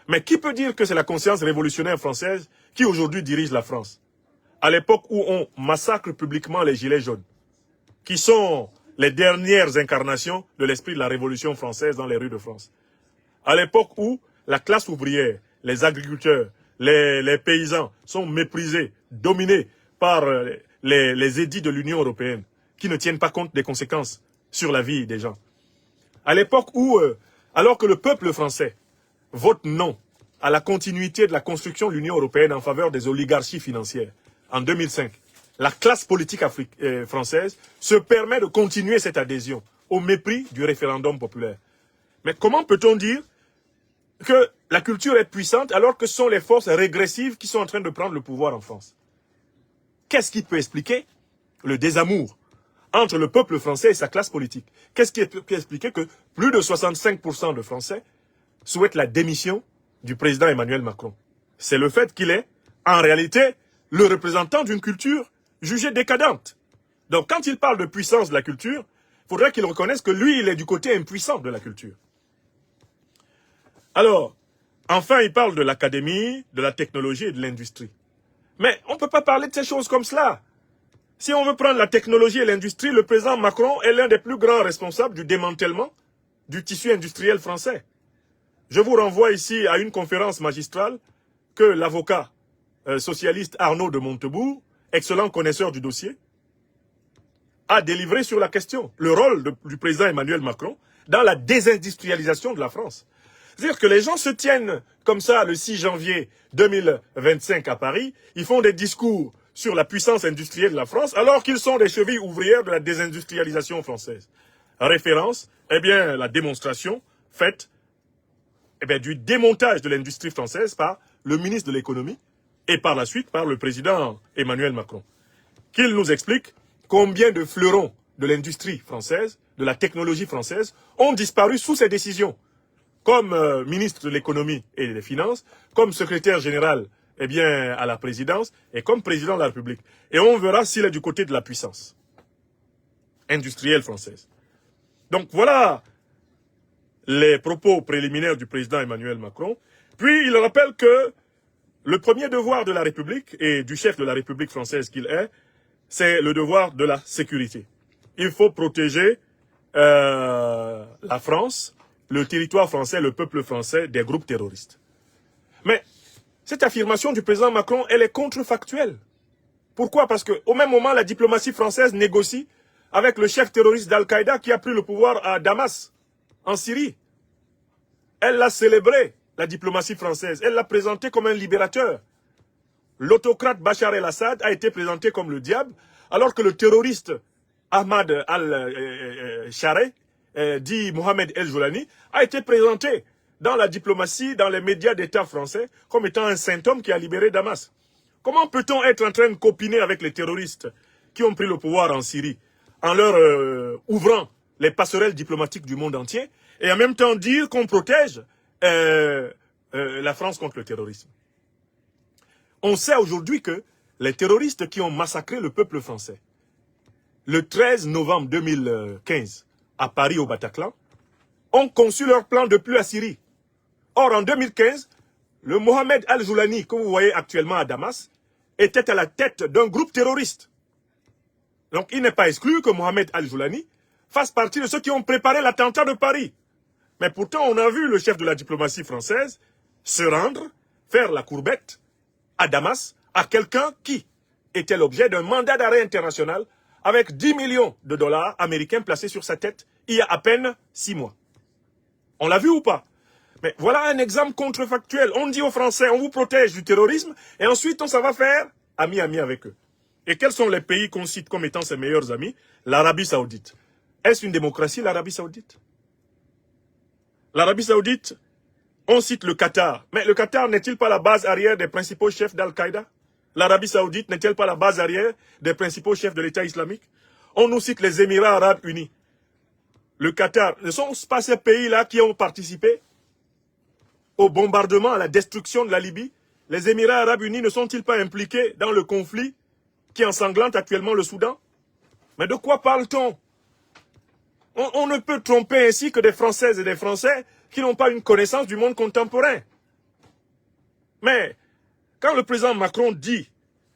Mais qui peut dire que c'est la conscience révolutionnaire française qui aujourd'hui dirige la France? À l'époque où on massacre publiquement les gilets jaunes, qui sont les dernières incarnations de l'esprit de la Révolution française dans les rues de France. À l'époque où la classe ouvrière, les agriculteurs, les paysans sont méprisés, dominés par les édits de l'Union européenne, qui ne tiennent pas compte des conséquences sur la vie des gens. À l'époque où, alors que le peuple français vote non à la continuité de la construction de l'Union européenne en faveur des oligarchies financières, en 2005, la classe politique française se permet de continuer cette adhésion au mépris du référendum populaire. Mais comment peut-on dire que la culture est puissante alors que ce sont les forces régressives qui sont en train de prendre le pouvoir en France? Qu'est-ce qui peut expliquer le désamour entre le peuple français et sa classe politique? Qu'est-ce qui peut expliquer que plus de 65% de Français souhaitent la démission du président Emmanuel Macron? C'est le fait qu'il est, en réalité, le représentant d'une culture jugée décadente. Donc quand il parle de puissance de la culture, il faudrait qu'il reconnaisse que lui, il est du côté impuissant de la culture. Alors, enfin, il parle de l'académie, de la technologie et de l'industrie. Mais on ne peut pas parler de ces choses comme cela. Si on veut prendre la technologie et l'industrie, le président Macron est l'un des plus grands responsables du démantèlement du tissu industriel français. Je vous renvoie ici à une conférence magistrale que l'avocat socialiste Arnaud de Montebourg, excellent connaisseur du dossier, a délivré sur la question, le rôle du président Emmanuel Macron dans la désindustrialisation de la France. C'est-à-dire que les gens se tiennent comme ça le 6 janvier 2025 à Paris, ils font des discours sur la puissance industrielle de la France, alors qu'ils sont des chevilles ouvrières de la désindustrialisation française. Référence, eh bien, la démonstration faite du démontage de l'industrie française par le ministre de l'économie et par la suite par le président Emmanuel Macron. Qu'il nous explique combien de fleurons de l'industrie française, de la technologie française, ont disparu sous ces décisions. Comme ministre de l'économie et des finances, comme secrétaire général à la présidence et comme président de la République. Et on verra s'il est du côté de la puissance industrielle française. Donc voilà les propos préliminaires du président Emmanuel Macron. Puis il rappelle que le premier devoir de la République et du chef de la République française qu'il est, c'est le devoir de la sécurité. Il faut protéger la France, le territoire français, le peuple français des groupes terroristes. Mais cette affirmation du président Macron, elle est contrefactuelle. Pourquoi? Parce qu'au même moment, la diplomatie française négocie avec le chef terroriste d'Al-Qaïda qui a pris le pouvoir à Damas, en Syrie. Elle l'a célébré, la diplomatie française. Elle l'a présenté comme un libérateur. L'autocrate Bachar el-Assad a été présenté comme le diable, alors que le terroriste Ahmad al-Shareh, dit Mohamed El-Joulani, a été présenté dans la diplomatie, dans les médias d'État français, comme étant un saint homme qui a libéré Damas. Comment peut-on être en train de copiner avec les terroristes qui ont pris le pouvoir en Syrie, en leur ouvrant les passerelles diplomatiques du monde entier, et en même temps dire qu'on protège la France contre le terrorisme? On sait aujourd'hui que les terroristes qui ont massacré le peuple français, le 13 novembre 2015, à Paris, au Bataclan, ont conçu leur plan depuis la Syrie. Or, en 2015, le Mohamed Al-Joulani, que vous voyez actuellement à Damas, était à la tête d'un groupe terroriste. Donc, il n'est pas exclu que Mohamed Al-Joulani fasse partie de ceux qui ont préparé l'attentat de Paris. Mais pourtant, on a vu le chef de la diplomatie française se rendre, faire la courbette à Damas, à quelqu'un qui était l'objet d'un mandat d'arrêt international avec 10 millions de dollars américains placés sur sa tête il y a à peine 6 mois. On l'a vu ou pas? Mais voilà un exemple contrefactuel. On dit aux Français, on vous protège du terrorisme, et ensuite on s'en va faire ami-ami avec eux. Et quels sont les pays qu'on cite comme étant ses meilleurs amis? L'Arabie Saoudite. Est-ce une démocratie, l'Arabie Saoudite? L'Arabie Saoudite, on cite le Qatar. Mais le Qatar n'est-il pas la base arrière des principaux chefs d'Al-Qaïda? L'Arabie Saoudite n'est-elle pas la base arrière des principaux chefs de l'État islamique? On nous cite les Émirats Arabes Unis. Le Qatar, ne sont pas ces pays-là qui ont participé au bombardement, à la destruction de la Libye? Les Émirats Arabes Unis ne sont-ils pas impliqués dans le conflit qui ensanglante actuellement le Soudan? Mais de quoi parle-t-on? On ne peut tromper ainsi que des Françaises et des Français qui n'ont pas une connaissance du monde contemporain. Mais quand le président Macron dit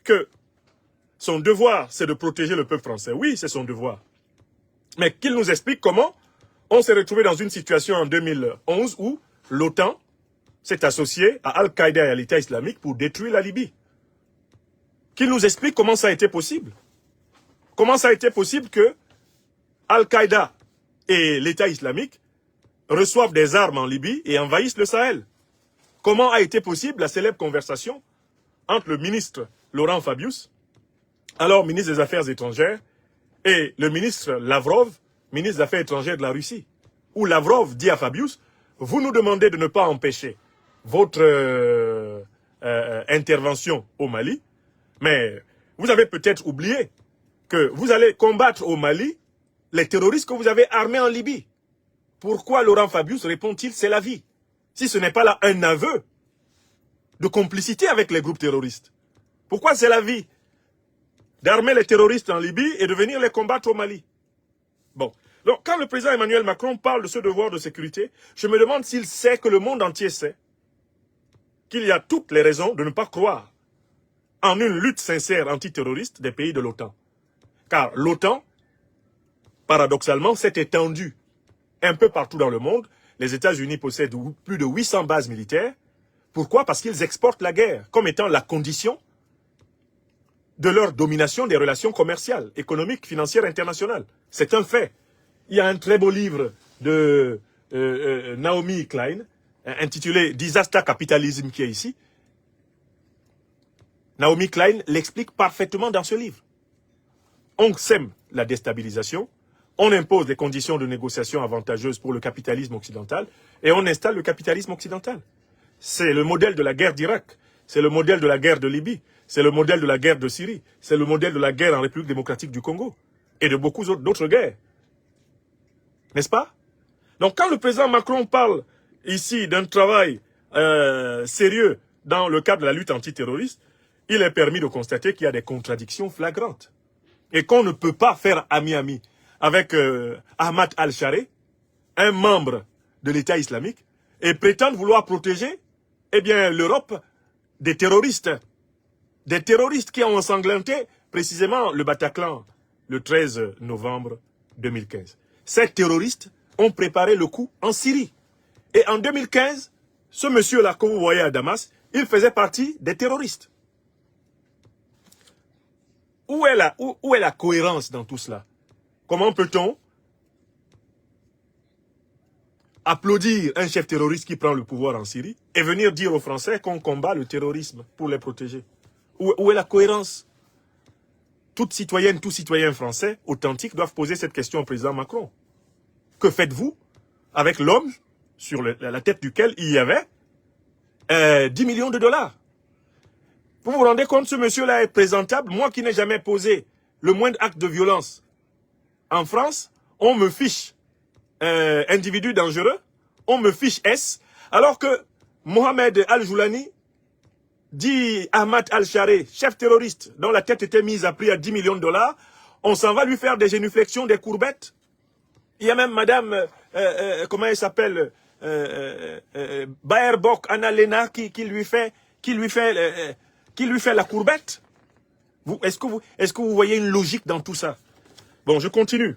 que son devoir, c'est de protéger le peuple français, oui, c'est son devoir. Mais qu'il nous explique comment on s'est retrouvé dans une situation en 2011 où l'OTAN s'est associée à Al-Qaïda et à l'État islamique pour détruire la Libye. Qu'il nous explique comment ça a été possible. Comment ça a été possible que Al-Qaïda et l'État islamique reçoivent des armes en Libye et envahissent le Sahel. Comment a été possible la célèbre conversation entre le ministre Laurent Fabius, alors ministre des Affaires étrangères, et le ministre Lavrov, ministre des Affaires étrangères de la Russie, où Lavrov dit à Fabius, vous nous demandez de ne pas empêcher votre intervention au Mali, mais vous avez peut-être oublié que vous allez combattre au Mali les terroristes que vous avez armés en Libye. Pourquoi Laurent Fabius répond-il, c'est la vie? Si ce n'est pas là un aveu de complicité avec les groupes terroristes. Pourquoi c'est la vie? d'armer les terroristes en Libye et de venir les combattre au Mali. Bon. Donc, quand le président Emmanuel Macron parle de ce devoir de sécurité, je me demande s'il sait que le monde entier sait qu'il y a toutes les raisons de ne pas croire en une lutte sincère antiterroriste des pays de l'OTAN. Car l'OTAN, paradoxalement, s'est étendue un peu partout dans le monde. Les États-Unis possèdent plus de 800 bases militaires. Pourquoi? Parce qu'ils exportent la guerre comme étant la condition de leur domination des relations commerciales, économiques, financières, internationales. C'est un fait. Il y a un très beau livre de Naomi Klein, intitulé « Disaster Capitalism » qui est ici. Naomi Klein l'explique parfaitement dans ce livre. On sème la déstabilisation, on impose des conditions de négociation avantageuses pour le capitalisme occidental et on installe le capitalisme occidental. C'est le modèle de la guerre d'Irak, c'est le modèle de la guerre de Libye, c'est le modèle de la guerre de Syrie, c'est le modèle de la guerre en République démocratique du Congo et de beaucoup d'autres guerres. N'est-ce pas? Donc quand le président Macron parle ici d'un travail sérieux dans le cadre de la lutte antiterroriste, il est permis de constater qu'il y a des contradictions flagrantes. Et qu'on ne peut pas faire ami-ami avec Ahmad al-Shareh, un membre de l'État islamique, et prétendre vouloir protéger l'Europe des terroristes qui ont ensanglanté précisément le Bataclan le 13 novembre 2015. Ces terroristes ont préparé le coup en Syrie. Et en 2015, ce monsieur-là que vous voyez à Damas, il faisait partie des terroristes. Où est la cohérence dans tout cela? Comment peut-on applaudir un chef terroriste qui prend le pouvoir en Syrie et venir dire aux Français qu'on combat le terrorisme pour les protéger? Où est la cohérence? Toute citoyenne, tout citoyen français authentique doivent poser cette question au président Macron. Que faites-vous avec l'homme sur la tête duquel il y avait 10 millions de dollars? Vous vous rendez compte, ce monsieur-là est présentable. Moi qui n'ai jamais posé le moindre acte de violence en France, on me fiche individu dangereux, on me fiche S, alors que Mohamed Al-Joulani dit Ahmad Al-Shareh, chef terroriste, dont la tête était mise à prix à 10 millions de dollars, on s'en va lui faire des génuflexions, des courbettes. Il y a même madame, comment elle s'appelle, Baerbock Annalena qui lui fait la courbette. Est-ce que vous voyez une logique dans tout ça? Bon, je continue.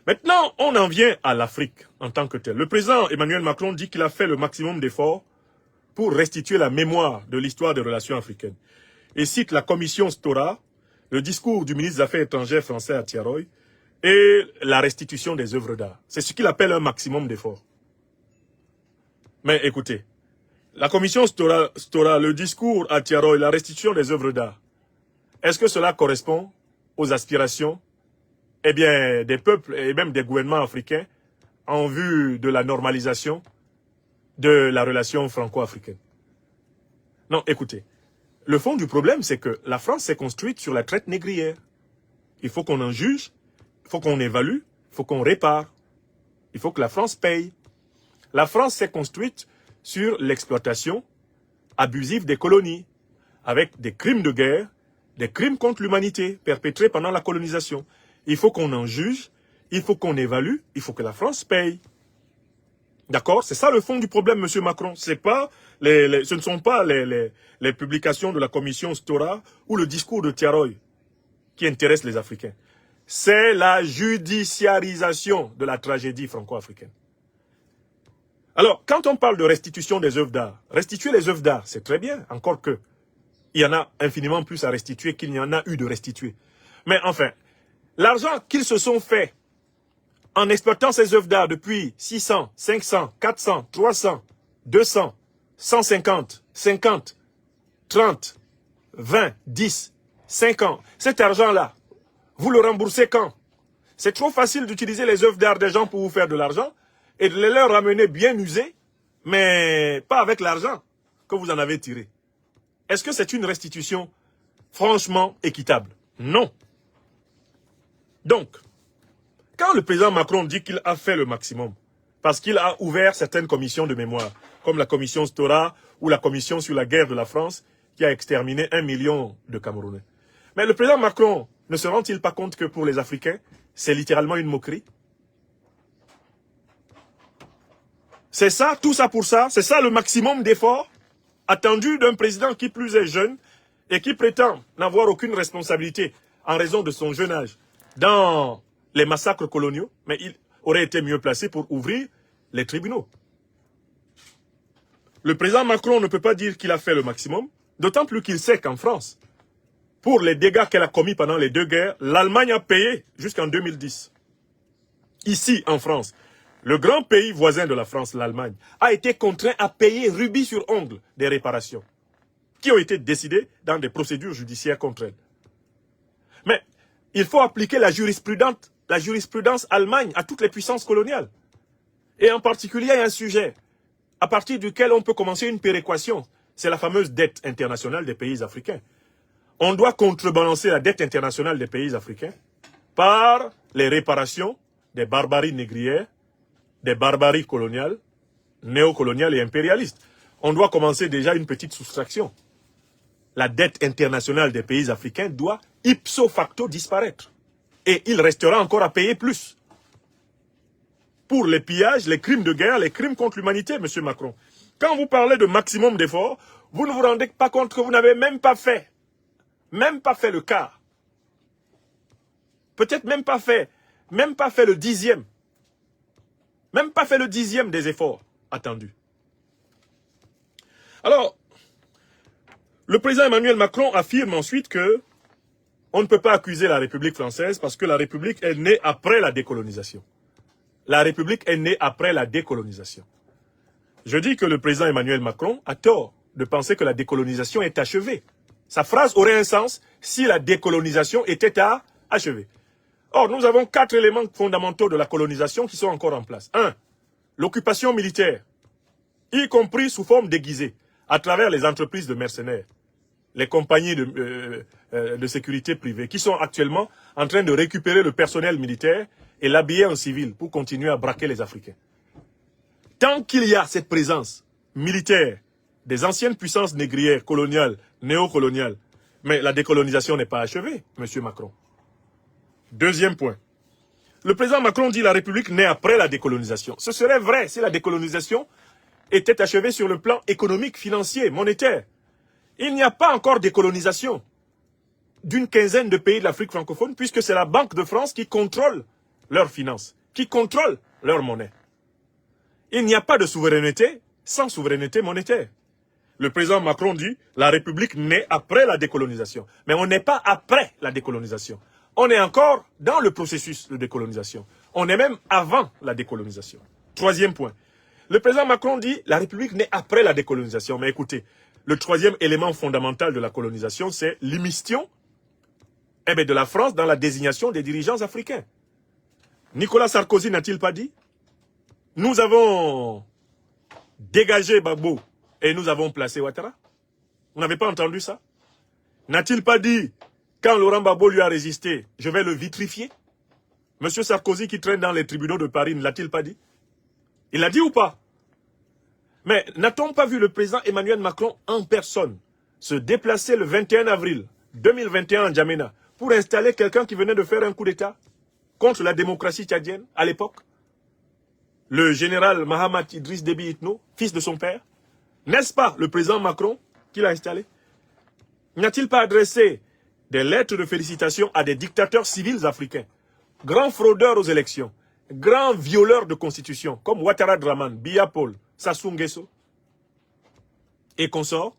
Maintenant, on en vient à l'Afrique en tant que tel. Le président Emmanuel Macron dit qu'il a fait le maximum d'efforts pour restituer la mémoire de l'histoire des relations africaines. Il cite la commission Stora, le discours du ministre des Affaires étrangères français à Tiaroy et la restitution des œuvres d'art. C'est ce qu'il appelle un maximum d'efforts. Mais écoutez, la commission Stora, le discours à Tiaroy, la restitution des œuvres d'art, est-ce que cela correspond aux aspirations des peuples et même des gouvernements africains en vue de la normalisation de la relation franco-africaine? Non, écoutez, le fond du problème, c'est que la France s'est construite sur la traite négrière. Il faut qu'on en juge, il faut qu'on évalue, il faut qu'on répare. Il faut que la France paye. La France s'est construite sur l'exploitation abusive des colonies, avec des crimes de guerre, des crimes contre l'humanité perpétrés pendant la colonisation. Il faut qu'on en juge, il faut qu'on évalue, il faut que la France paye. D'accord? C'est ça le fond du problème, monsieur Macron. Ce ne sont pas les publications de la commission Stora ou le discours de Tiaroy qui intéressent les Africains. C'est la judiciarisation de la tragédie franco-africaine. Alors, quand on parle de restitution des œuvres d'art, restituer les œuvres d'art, c'est très bien, encore que il y en a infiniment plus à restituer qu'il n'y en a eu de restituer. Mais enfin, l'argent qu'ils se sont fait en exploitant ces œuvres d'art depuis 600, 500, 400, 300, 200, 150, 50, 30, 20, 10, 5 ans, cet argent-là, vous le remboursez quand? C'est trop facile d'utiliser les œuvres d'art des gens pour vous faire de l'argent et de les leur ramener bien usés, mais pas avec l'argent que vous en avez tiré. Est-ce que c'est une restitution franchement équitable? Non. Donc, quand le président Macron dit qu'il a fait le maximum, parce qu'il a ouvert certaines commissions de mémoire, comme la commission Stora ou la commission sur la guerre de la France, qui a exterminé 1 million de Camerounais. Mais le président Macron ne se rend-il pas compte que pour les Africains, c'est littéralement une moquerie? C'est ça, tout ça pour ça, c'est ça le maximum d'efforts attendu d'un président qui plus est jeune et qui prétend n'avoir aucune responsabilité en raison de son jeune âge dans les massacres coloniaux, mais il aurait été mieux placé pour ouvrir les tribunaux. Le président Macron ne peut pas dire qu'il a fait le maximum, d'autant plus qu'il sait qu'en France, pour les dégâts qu'elle a commis pendant les deux guerres, l'Allemagne a payé jusqu'en 2010. Ici, en France, le grand pays voisin de la France, l'Allemagne, a été contraint à payer rubis sur ongle des réparations qui ont été décidées dans des procédures judiciaires contre elle. Mais il faut appliquer la jurisprudence Allemagne à toutes les puissances coloniales. Et en particulier, il y a un sujet à partir duquel on peut commencer une péréquation. C'est la fameuse dette internationale des pays africains. On doit contrebalancer la dette internationale des pays africains par les réparations des barbaries négrières, des barbaries coloniales, néocoloniales et impérialistes. On doit commencer déjà une petite soustraction. La dette internationale des pays africains doit ipso facto disparaître. Et il restera encore à payer plus. Pour les pillages, les crimes de guerre, les crimes contre l'humanité, M. Macron. Quand vous parlez de maximum d'efforts, vous ne vous rendez pas compte que vous n'avez même pas fait le quart. Peut-être même pas fait le 10e. Même pas fait le 10e des efforts attendus. Alors, le président Emmanuel Macron affirme ensuite que on ne peut pas accuser la République française parce que la République est née après la décolonisation. La République est née après la décolonisation. Je dis que le président Emmanuel Macron a tort de penser que la décolonisation est achevée. Sa phrase aurait un sens si la décolonisation était achevée. Or, nous avons 4 éléments fondamentaux de la colonisation qui sont encore en place. 1. L'occupation militaire, y compris sous forme déguisée, à travers les entreprises de mercenaires, les compagnies de sécurité privée, qui sont actuellement en train de récupérer le personnel militaire et l'habiller en civil pour continuer à braquer les Africains. Tant qu'il y a cette présence militaire des anciennes puissances négrières, coloniales, néocoloniales, mais la décolonisation n'est pas achevée, M. Macron. Deuxième point. Le président Macron dit que la République naît après la décolonisation. Ce serait vrai si la décolonisation était achevée sur le plan économique, financier, monétaire. Il n'y a pas encore décolonisation d'une quinzaine de pays de l'Afrique francophone, puisque c'est la Banque de France qui contrôle leurs finances, qui contrôle leur monnaie. Il n'y a pas de souveraineté sans souveraineté monétaire. Le président Macron dit que la République naît après la décolonisation. Mais on n'est pas après la décolonisation. On est encore dans le processus de décolonisation. On est même avant la décolonisation. Troisième point. Le président Macron dit que la République naît après la décolonisation. Mais écoutez, le troisième élément fondamental de la colonisation, c'est l'immixtion de la France dans la désignation des dirigeants africains. Nicolas Sarkozy n'a-t-il pas dit? Nous avons dégagé Gbagbo et nous avons placé Ouattara. Vous n'avez pas entendu ça? N'a-t-il pas dit, quand Laurent Gbagbo lui a résisté, je vais le vitrifier? Monsieur Sarkozy qui traîne dans les tribunaux de Paris, ne l'a-t-il pas dit? Il l'a dit ou pas? Mais n'a-t-on pas vu le président Emmanuel Macron en personne se déplacer le 21 avril 2021 en Djamena pour installer quelqu'un qui venait de faire un coup d'État contre la démocratie tchadienne à l'époque? Le général Mahamat Idriss Déby Itno, fils de son père? N'est-ce pas le président Macron qui l'a installé? N'a-t-il pas adressé des lettres de félicitations à des dictateurs civils africains, grands fraudeurs aux élections, grands violeurs de constitution, comme Ouattara Draman, Biya Paul, Sassou Nguesso et consorts?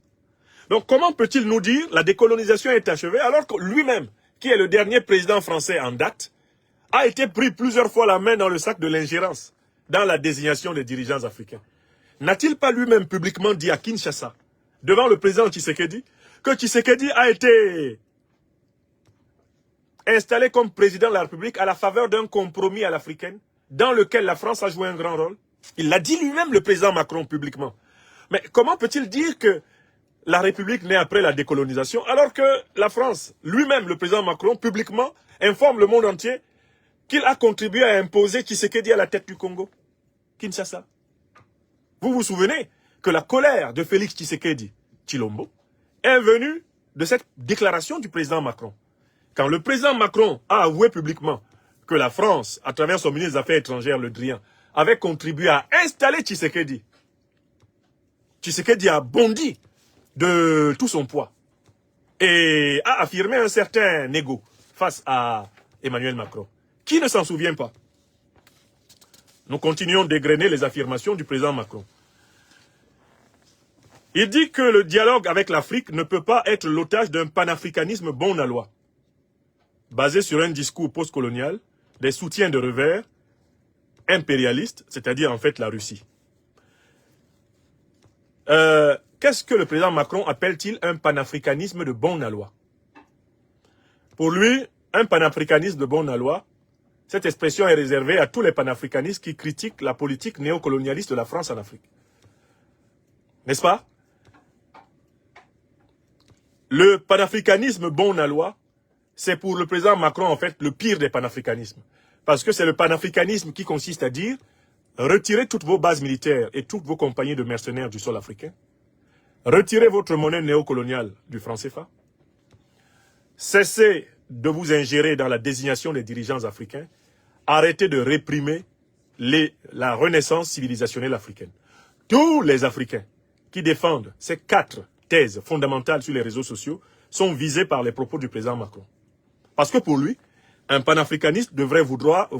Donc comment peut-il nous dire la décolonisation est achevée alors que lui-même, qui est le dernier président français en date, a été pris plusieurs fois la main dans le sac de l'ingérence dans la désignation des dirigeants africains? N'a-t-il pas lui-même publiquement dit à Kinshasa, devant le président Tshisekedi, que Tshisekedi a été installé comme président de la République à la faveur d'un compromis à l'africaine, dans lequel la France a joué un grand rôle? Il l'a dit lui-même, le président Macron, publiquement. Mais comment peut-il dire que la République naît après la décolonisation, alors que la France, lui-même, le président Macron, publiquement, informe le monde entier qu'il a contribué à imposer Tshisekedi à la tête du Congo, Kinshasa? Vous vous souvenez que la colère de Félix Tshisekedi Tshilombo est venue de cette déclaration du président Macron. quand le président Macron a avoué publiquement que la France, à travers son ministre des Affaires étrangères, Le Drian, avait contribué à installer Tshisekedi, Tshisekedi a bondi de tout son poids et a affirmé un certain égo face à Emmanuel Macron. Qui ne s'en souvient pas? Nous continuons d'égrener les affirmations du président Macron. Il dit que le dialogue avec l'Afrique ne peut pas être l'otage d'un panafricanisme bon à loi, basé sur un discours postcolonial, des soutiens de revers, impérialistes, c'est-à-dire en fait la Russie. Qu'est-ce que le président Macron appelle-t-il un panafricanisme de bon à loi? Pour lui, un panafricanisme de bon à loi, cette expression est réservée à tous les panafricanistes qui critiquent la politique néocolonialiste de la France en Afrique. N'est-ce pas? Le panafricanisme bon à loi, c'est pour le président Macron en fait le pire des panafricanismes. Parce que c'est le panafricanisme qui consiste à dire retirez toutes vos bases militaires et toutes vos compagnies de mercenaires du sol africain. Retirez votre monnaie néocoloniale du franc CFA. Cessez de vous ingérer dans la désignation des dirigeants africains. Arrêtez de réprimer la renaissance civilisationnelle africaine. Tous les Africains qui défendent ces 4 thèses fondamentales sur les réseaux sociaux sont visés par les propos du président Macron. Parce que pour lui, un panafricaniste devrait vouloir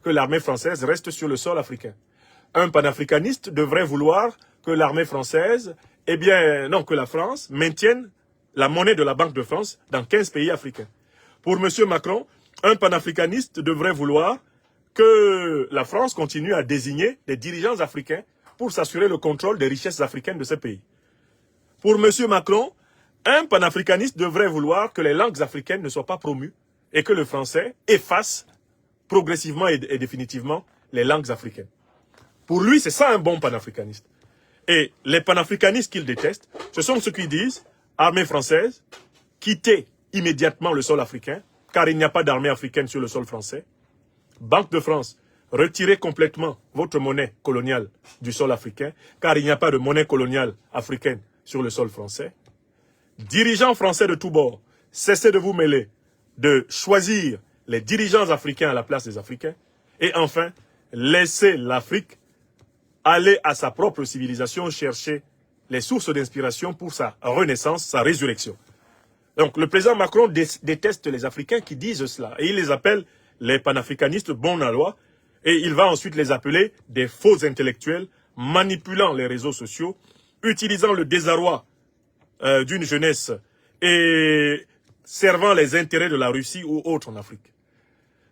que l'armée française reste sur le sol africain. Un panafricaniste devrait vouloir que l'armée française, que la France maintienne la monnaie de la Banque de France dans 15 pays africains. Pour M. Macron, un panafricaniste devrait vouloir que la France continue à désigner des dirigeants africains pour s'assurer le contrôle des richesses africaines de ces pays. Pour M. Macron, un panafricaniste devrait vouloir que les langues africaines ne soient pas promues et que le français efface progressivement et définitivement les langues africaines. Pour lui, c'est ça un bon panafricaniste. Et les panafricanistes qu'il déteste, ce sont ceux qui disent armée française, quittez immédiatement le sol africain, car il n'y a pas d'armée africaine sur le sol français. Banque de France, retirez complètement votre monnaie coloniale du sol africain, car il n'y a pas de monnaie coloniale africaine sur le sol français. Dirigeants français de tous bords, cessez de vous mêler, de choisir les dirigeants africains à la place des Africains. Et enfin, laissez l'Afrique aller à sa propre civilisation, chercher les sources d'inspiration pour sa renaissance, sa résurrection. Donc le président Macron déteste les Africains qui disent cela. Et il les appelle les panafricanistes bons à loi. Et il va ensuite les appeler des faux intellectuels, manipulant les réseaux sociaux, utilisant le désarroi d'une jeunesse et servant les intérêts de la Russie ou autres en Afrique.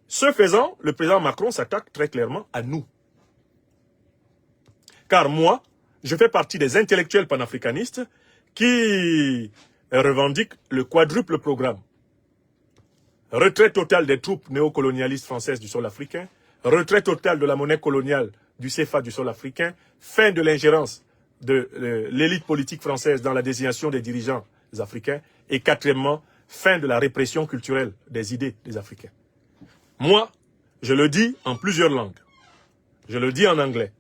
Ce faisant, le président Macron s'attaque très clairement à nous. Car moi, je fais partie des intellectuels panafricanistes qui revendiquent le quadruple programme. Retrait total des troupes néocolonialistes françaises du sol africain, retrait total de la monnaie coloniale du CFA du sol africain, fin de l'ingérence de l'élite politique française dans la désignation des dirigeants africains et quatrièmement, fin de la répression culturelle des idées des Africains. Moi, je le dis en plusieurs langues. Je le dis en anglais.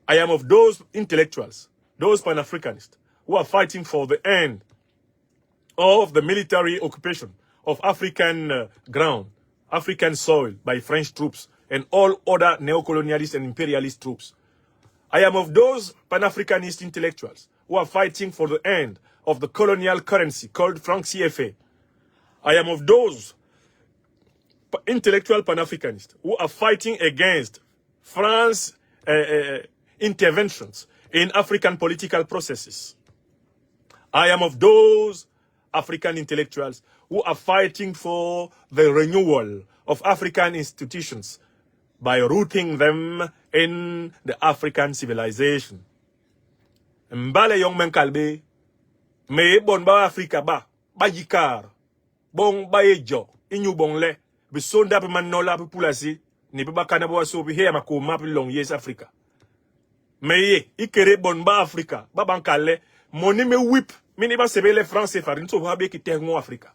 I am of those intellectuals, those Pan-Africanists, who are fighting for the end of the military occupation of African ground, African soil by French troops and all other neocolonialist and imperialist troops. I am of those Pan-Africanist intellectuals who are fighting for the end of the colonial currency called franc CFA. I am of those intellectual Pan-Africanists who are fighting against France's interventions in African political processes. I am of those African intellectuals who are fighting for the renewal of African institutions by rooting them in the African civilization. Mbale yong men kalbe, me bon ba Afrika ba yikar, bon ba ejo, inyu bon le, be sonda pe man nola pe pulasi, ni pe ba kanabo so pe he ma ko ma pe long yes Afrika. Me ye, ikere bon ba Afrika, ba bankale, moni me whip, mini ba sebe le français farin so ba be ki tengo Afrika.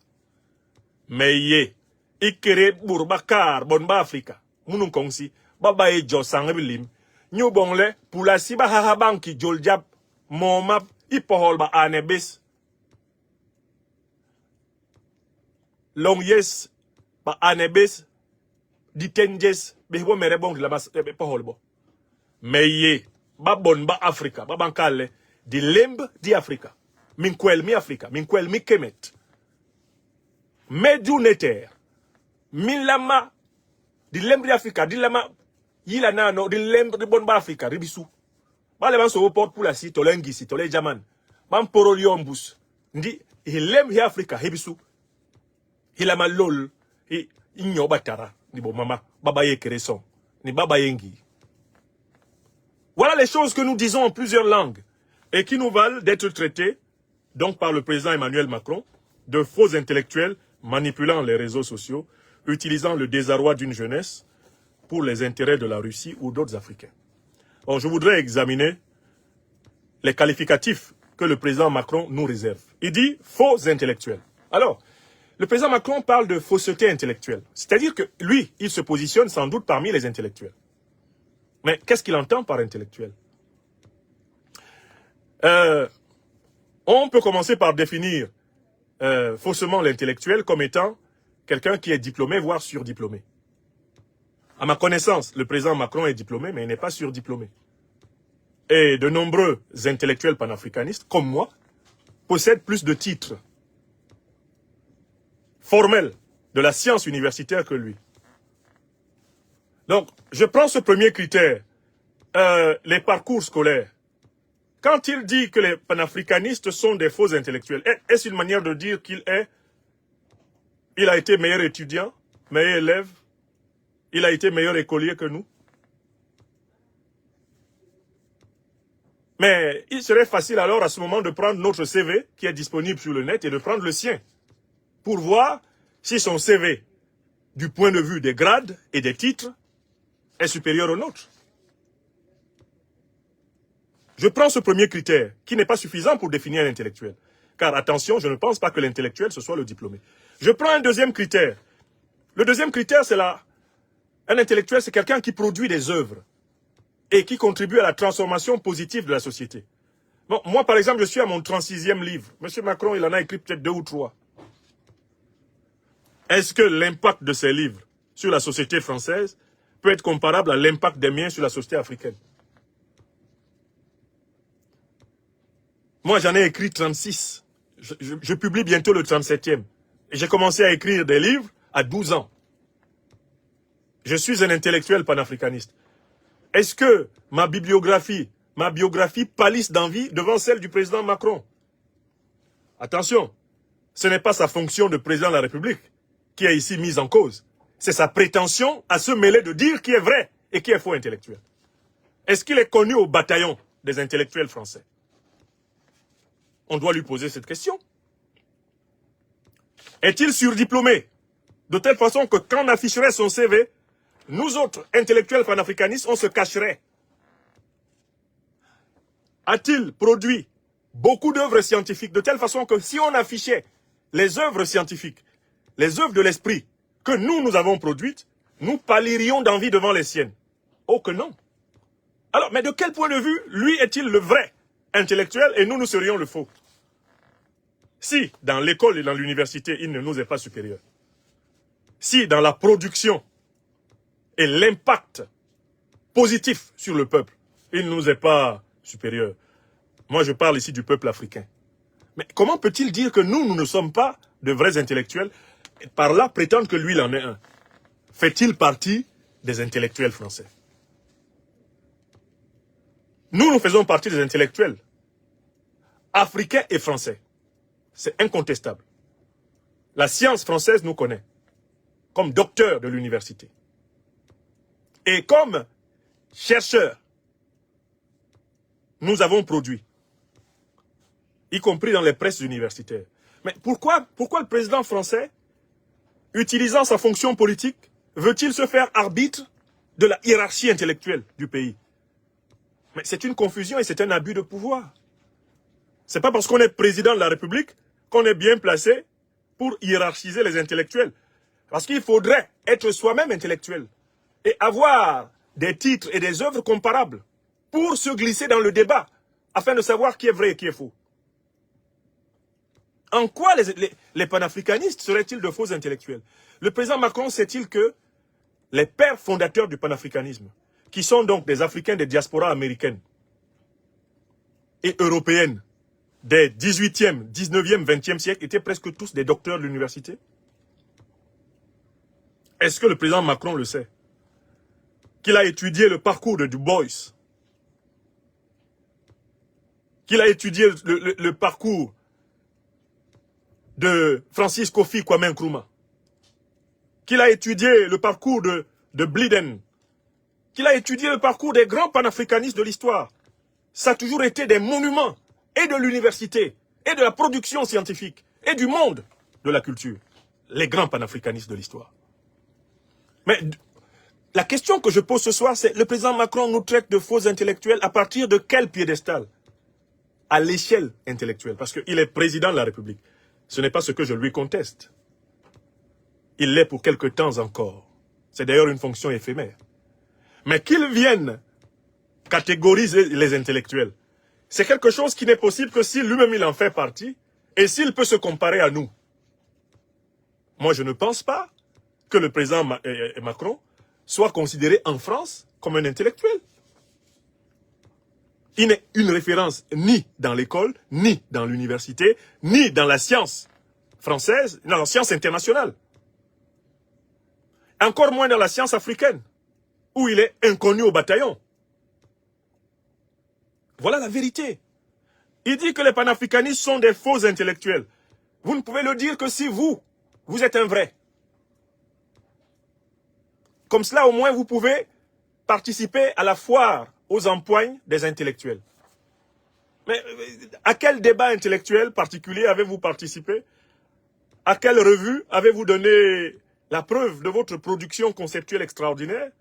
Me ye, ikere burbakar bon ba Afrika. Munun kongsi, baba e jo sangebilim, nyu bongle, pulasi ba haha banki joljab, momap, ipohol ba anebis. Long yes, ba anebes di tenjes be bo mere bon la bas pa holbo meye ba bon ba Afrika ba bankale di lemb di Afrika min kwel mi Afrika min kwel mi kemet medu neter min lama di lemb di Afrika di lama yila nano di lemb di bon ba Afrika ribisu ba le ban so port pour la si to lengisi to le jaman ban poroliombus ndi lemb hi Afrika ribisu hilama lol inyo batara ni bon mama baba ye kereson ni baba yengi. Voilà les choses que nous disons en plusieurs langues et qui nous valent d'être traités donc par le président Emmanuel Macron de faux intellectuels manipulant les réseaux sociaux, utilisant le désarroi d'une jeunesse pour les intérêts de la Russie ou d'autres Africains. Or, je voudrais examiner les qualificatifs que le président Macron nous réserve. Il dit faux intellectuels. Alors, le président Macron parle de fausseté intellectuelle. C'est-à-dire que lui, il se positionne sans doute parmi les intellectuels. Mais qu'est-ce qu'il entend par intellectuel? On peut commencer par définir faussement l'intellectuel comme étant quelqu'un qui est diplômé, voire surdiplômé. À ma connaissance, le président Macron est diplômé, mais il n'est pas surdiplômé. Et de nombreux intellectuels panafricanistes, comme moi, possèdent plus de titres formels de la science universitaire que lui. Donc, je prends ce premier critère, les parcours scolaires. Quand il dit que les panafricanistes sont des faux intellectuels, est-ce une manière de dire qu'il a été meilleur étudiant, meilleur élève, il a été meilleur écolier que nous? Mais il serait facile alors à ce moment de prendre notre CV qui est disponible sur le net et de prendre le sien pour voir si son CV, du point de vue des grades et des titres, est supérieur au nôtre. Je prends ce premier critère, qui n'est pas suffisant pour définir l'intellectuel. Car attention, je ne pense pas que l'intellectuel, ce soit le diplômé. Je prends un deuxième critère. Le deuxième critère, c'est un intellectuel, c'est quelqu'un qui produit des œuvres et qui contribue à la transformation positive de la société. Bon, moi, par exemple, je suis à mon 36e livre. Monsieur Macron, il en a écrit peut-être 2 ou 3. Est-ce que l'impact de ces livres sur la société française peut être comparable à l'impact des miens sur la société africaine? Moi, j'en ai écrit 36. Je publie bientôt le 37e. Et j'ai commencé à écrire des livres à 12 ans. Je suis un intellectuel panafricaniste. Est-ce que ma biographie pâlisse d'envie devant celle du président Macron? Attention, ce n'est pas sa fonction de président de la République qui est ici mise en cause. C'est sa prétention à se mêler de dire qui est vrai et qui est faux intellectuel. Est-ce qu'il est connu au bataillon des intellectuels français? On doit lui poser cette question. Est-il surdiplômé? De telle façon que quand on afficherait son CV, nous autres intellectuels panafricanistes, on se cacherait. A-t-il produit beaucoup d'œuvres scientifiques de telle façon que si on affichait les œuvres scientifiques, les œuvres de l'esprit que nous avons produites, nous pâlirions d'envie devant les siennes? Oh que non. Alors, mais de quel point de vue, lui est-il le vrai intellectuel et nous serions le faux? Si, dans l'école et dans l'université, il ne nous est pas supérieur. Si, dans la production et l'impact positif sur le peuple, il ne nous est pas supérieur. Moi, je parle ici du peuple africain. Mais comment peut-il dire que nous ne sommes pas de vrais intellectuels et par là prétendre que lui, il en est un? Fait-il partie des intellectuels français? Nous faisons partie des intellectuels africains et français. C'est incontestable. La science française nous connaît comme docteur de l'université. Et comme chercheurs, nous avons produit, y compris dans les presses universitaires. Mais pourquoi le président français, utilisant sa fonction politique, veut-il se faire arbitre de la hiérarchie intellectuelle du pays? Mais c'est une confusion et c'est un abus de pouvoir. Ce n'est pas parce qu'on est président de la République qu'on est bien placé pour hiérarchiser les intellectuels. Parce qu'il faudrait être soi-même intellectuel et avoir des titres et des œuvres comparables pour se glisser dans le débat afin de savoir qui est vrai et qui est faux. En quoi les panafricanistes seraient-ils de faux intellectuels? Le président Macron sait-il que les pères fondateurs du panafricanisme, qui sont donc des Africains des diasporas américaines et européennes, des 18e, 19e, 20e siècle, étaient presque tous des docteurs de l'université? Est-ce que le président Macron le sait? Qu'il a étudié le parcours de Du Bois, qu'il a étudié le parcours de Francis Kofi Kwame Nkrumah, qu'il a étudié le parcours de Bliden, qu'il a étudié le parcours des grands panafricanistes de l'histoire. Ça a toujours été des monuments, et de l'université, et de la production scientifique, et du monde de la culture. Les grands panafricanistes de l'histoire. Mais la question que je pose ce soir, c'est le président Macron nous traite de faux intellectuels à partir de quel piédestal? À l'échelle intellectuelle, parce qu'il est président de la République. Ce n'est pas ce que je lui conteste. Il l'est pour quelque temps encore. C'est d'ailleurs une fonction éphémère. Mais qu'il vienne catégoriser les intellectuels, c'est quelque chose qui n'est possible que si lui-même il en fait partie et s'il peut se comparer à nous. Moi, je ne pense pas que le président Macron soit considéré en France comme un intellectuel. Il n'est une référence ni dans l'école, ni dans l'université, ni dans la science française, dans la science internationale. Encore moins dans la science africaine, où il est inconnu au bataillon. Voilà la vérité. Il dit que les panafricanistes sont des faux intellectuels. Vous ne pouvez le dire que si vous êtes un vrai. Comme cela, au moins, vous pouvez participer à la foire aux empoignes des intellectuels. Mais à quel débat intellectuel particulier avez-vous participé? À quelle revue avez-vous donné la preuve de votre production conceptuelle extraordinaire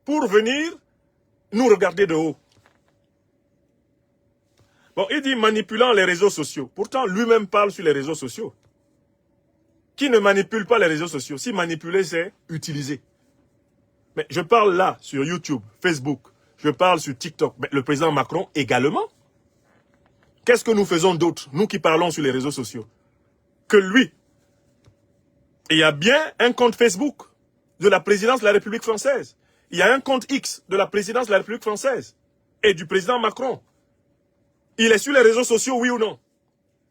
pour venir nous regarder de haut? Bon, il dit manipulant les réseaux sociaux. Pourtant, lui-même parle sur les réseaux sociaux. Qui ne manipule pas les réseaux sociaux? Si manipuler, c'est utiliser. Mais je parle là sur YouTube, Facebook, je parle sur TikTok. Mais le président Macron également. Qu'est-ce que nous faisons d'autre, nous qui parlons sur les réseaux sociaux, que lui? Il y a bien un compte Facebook de la présidence de la République française. Il y a un compte X de la présidence de la République française et du président Macron. Il est sur les réseaux sociaux, oui ou non?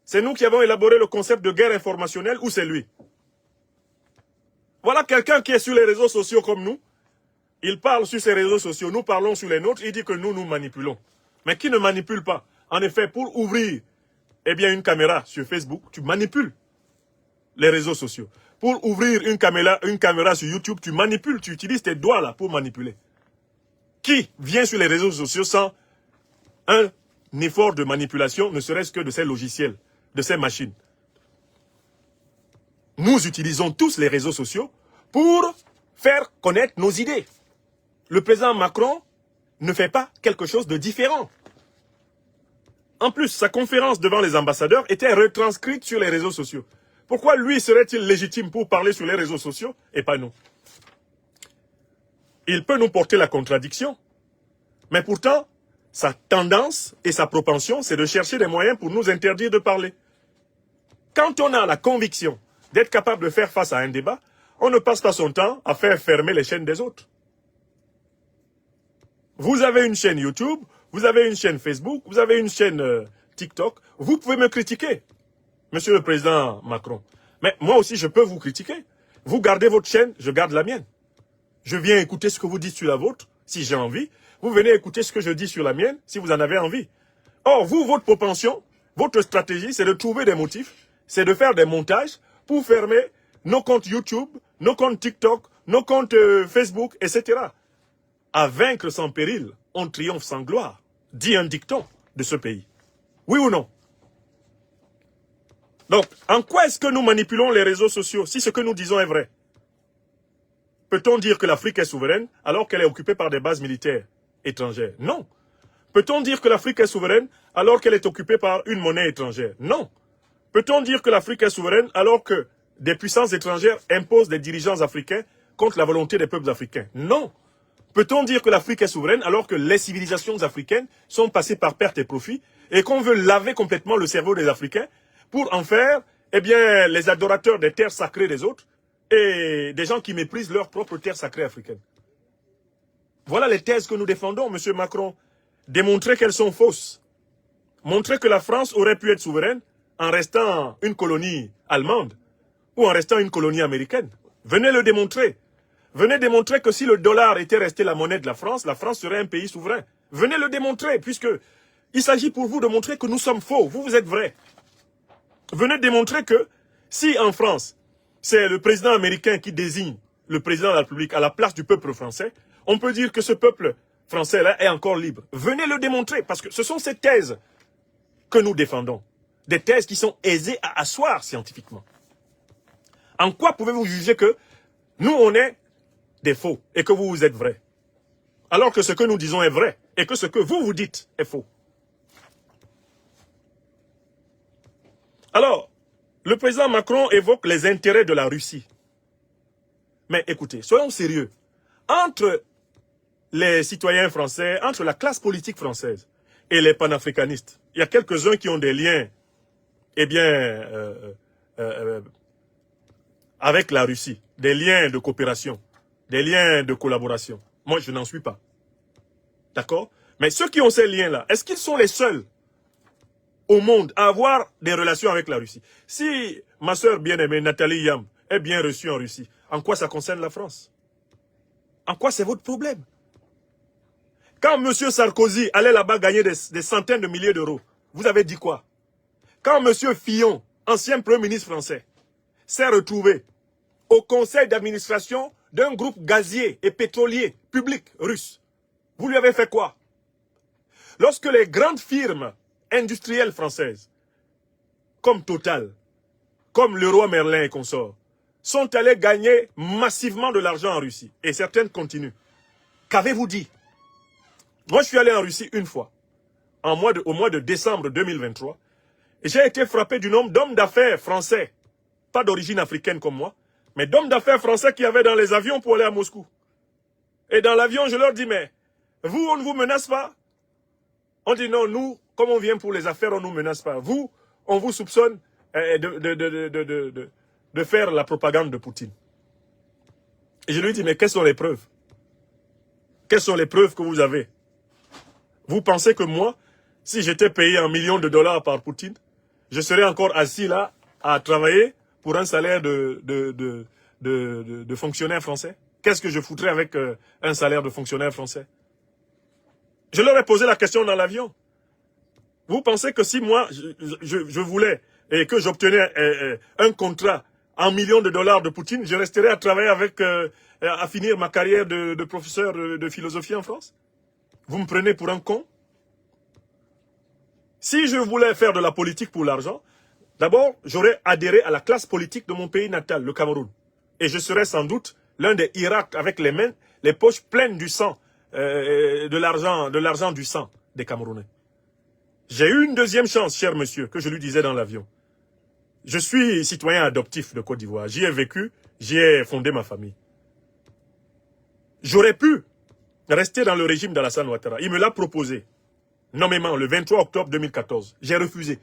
C'est nous qui avons élaboré le concept de guerre informationnelle ou c'est lui? Voilà quelqu'un qui est sur les réseaux sociaux comme nous. Il parle sur ses réseaux sociaux, nous parlons sur les nôtres, il dit que nous manipulons. Mais qui ne manipule pas? En effet, pour ouvrir une caméra sur Facebook, tu manipules les réseaux sociaux. Pour ouvrir une caméra sur YouTube, tu manipules, tu utilises tes doigts là pour manipuler. Qui vient sur les réseaux sociaux sans un effort de manipulation, ne serait-ce que de ces logiciels, de ces machines? Nous utilisons tous les réseaux sociaux pour faire connaître nos idées. Le président Macron ne fait pas quelque chose de différent. En plus, sa conférence devant les ambassadeurs était retranscrite sur les réseaux sociaux. Pourquoi lui serait-il légitime pour parler sur les réseaux sociaux et pas nous? Il peut nous porter la contradiction, mais pourtant, sa tendance et sa propension, c'est de chercher des moyens pour nous interdire de parler. Quand on a la conviction d'être capable de faire face à un débat, on ne passe pas son temps à faire fermer les chaînes des autres. Vous avez une chaîne YouTube, vous avez une chaîne Facebook, vous avez une chaîne TikTok, vous pouvez me critiquer, Monsieur le Président Macron. Mais moi aussi, je peux vous critiquer. Vous gardez votre chaîne, je garde la mienne. Je viens écouter ce que vous dites sur la vôtre, si j'ai envie. Vous venez écouter ce que je dis sur la mienne, si vous en avez envie. Or, vous, votre propension, votre stratégie, c'est de trouver des motifs, c'est de faire des montages pour fermer nos comptes YouTube, nos comptes TikTok, nos comptes Facebook, etc. À vaincre sans péril, on triomphe sans gloire, dit un dicton de ce pays. Oui ou non? Donc, en quoi est-ce que nous manipulons les réseaux sociaux si ce que nous disons est vrai? Peut-on dire que l'Afrique est souveraine alors qu'elle est occupée par des bases militaires étrangères? Non. Peut-on dire que l'Afrique est souveraine alors qu'elle est occupée par une monnaie étrangère? Non. Peut-on dire que l'Afrique est souveraine alors que des puissances étrangères imposent des dirigeants africains contre la volonté des peuples africains? Non. Peut-on dire que l'Afrique est souveraine alors que les civilisations africaines sont passées par perte et profit et qu'on veut laver complètement le cerveau des Africains pour en faire eh bien, les adorateurs des terres sacrées des autres et des gens qui méprisent leur propre terre sacrée africaine. Voilà les thèses que nous défendons, M. Macron. Démontrer qu'elles sont fausses. Montrer que la France aurait pu être souveraine en restant une colonie allemande ou en restant une colonie américaine. Venez le démontrer. Venez démontrer que si le dollar était resté la monnaie de la France serait un pays souverain. Venez le démontrer, puisque il s'agit pour vous de montrer que nous sommes faux. Vous êtes vrais. Venez démontrer que si en France, c'est le président américain qui désigne le président de la République à la place du peuple français, on peut dire que ce peuple français-là est encore libre. Venez le démontrer, parce que ce sont ces thèses que nous défendons. Des thèses qui sont aisées à asseoir scientifiquement. En quoi pouvez-vous juger que nous, on est des faux et que vous êtes vrais? Alors que ce que nous disons est vrai et que ce que vous dites est faux. Alors, le président Macron évoque les intérêts de la Russie. Mais écoutez, soyons sérieux. Entre les citoyens français, entre la classe politique française et les panafricanistes, il y a quelques-uns qui ont des liens, eh bien, avec la Russie, des liens de coopération, des liens de collaboration. Moi, je n'en suis pas. D'accord? Mais ceux qui ont ces liens-là, est-ce qu'ils sont les seuls au monde à avoir des relations avec la Russie? Si ma soeur bien-aimée, Nathalie Yam, est bien reçue en Russie, en quoi ça concerne la France? En quoi c'est votre problème? Quand M. Sarkozy allait là-bas gagner des centaines de milliers d'euros, vous avez dit quoi? Quand M. Fillon, ancien Premier ministre français, s'est retrouvé au conseil d'administration d'un groupe gazier et pétrolier public russe, vous lui avez fait quoi? Lorsque les grandes firmes industrielles françaises, comme Total, comme Leroy Merlin et consorts, sont allées gagner massivement de l'argent en Russie, et certaines continuent, qu'avez-vous dit? Moi, je suis allé en Russie une fois, au mois de décembre 2023, et j'ai été frappé du nombre d'hommes d'affaires français, pas d'origine africaine comme moi, mais d'hommes d'affaires français qui avaient dans les avions pour aller à Moscou. Et dans l'avion, je leur dis, mais vous, on ne vous menace pas? On dit non, nous, comme on vient pour les affaires, on ne nous menace pas. Vous, on vous soupçonne de faire la propagande de Poutine. Et je lui dis, mais quelles sont les preuves? Quelles sont les preuves que vous avez? Vous pensez que moi, si j'étais payé $1 million par Poutine, je serais encore assis là à travailler pour un salaire de fonctionnaire français? Qu'est-ce que je foutrais avec un salaire de fonctionnaire français? Je leur ai posé la question dans l'avion. Vous pensez que si moi, je voulais et que j'obtenais un contrat en $1 million de Poutine, je resterais à travailler avec, à finir ma carrière de professeur de philosophie en France? Vous me prenez pour un con? Si je voulais faire de la politique pour l'argent, d'abord, j'aurais adhéré à la classe politique de mon pays natal, le Cameroun. Et je serais sans doute l'un des Irak avec les mains, les poches pleines du sang, de l'argent du sang des Camerounais. J'ai eu une deuxième chance, cher monsieur, que je lui disais dans l'avion. Je suis citoyen adoptif de Côte d'Ivoire. J'y ai vécu, j'y ai fondé ma famille. J'aurais pu rester dans le régime d'Alassane Ouattara. Il me l'a proposé, nommément, le 23 octobre 2014. J'ai refusé.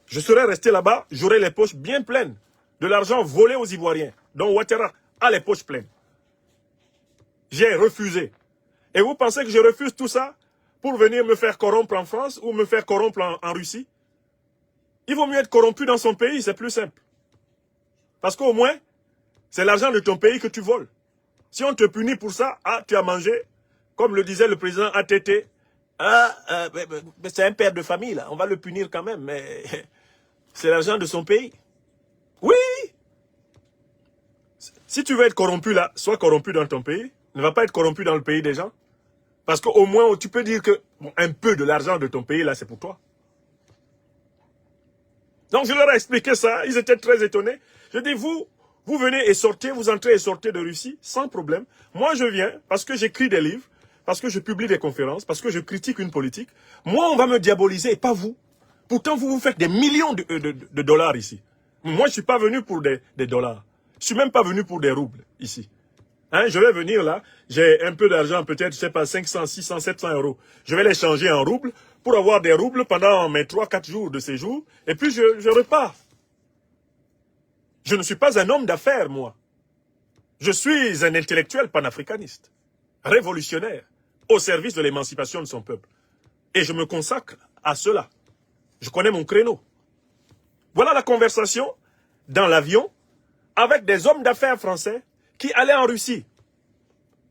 Je serais resté là-bas, j'aurais les poches bien pleines de l'argent volé aux Ivoiriens, dont Ouattara a les poches pleines. J'ai refusé. Et vous pensez que je refuse tout ça pour venir me faire corrompre en France ou me faire corrompre en Russie? Il vaut mieux être corrompu dans son pays, c'est plus simple. Parce qu'au moins, c'est l'argent de ton pays que tu voles. Si on te punit pour ça, ah, tu as mangé, comme le disait le président ATT, c'est un père de famille, là, on va le punir quand même, mais c'est l'argent de son pays. Oui! Si tu veux être corrompu là, sois corrompu dans ton pays, ne va pas être corrompu dans le pays des gens. Parce qu'au moins, tu peux dire que bon, un peu de l'argent de ton pays, là, c'est pour toi. Donc, je leur ai expliqué ça. Ils étaient très étonnés. Je dis, vous venez et sortez, vous entrez et sortez de Russie, sans problème. Moi, je viens parce que j'écris des livres, parce que je publie des conférences, parce que je critique une politique. Moi, on va me diaboliser et pas vous. Pourtant, vous faites des millions de dollars ici. Moi, je ne suis pas venu pour des dollars. Je ne suis même pas venu pour des roubles ici. Hein, je vais venir là, j'ai un peu d'argent, peut-être, je sais pas, 500, 600, 700 euros. Je vais les changer en roubles pour avoir des roubles pendant mes 3-4 jours de séjour. Et puis, je repars. Je ne suis pas un homme d'affaires, moi. Je suis un intellectuel panafricaniste, révolutionnaire, au service de l'émancipation de son peuple. Et je me consacre à cela. Je connais mon créneau. Voilà la conversation dans l'avion avec des hommes d'affaires français qui allaient en Russie.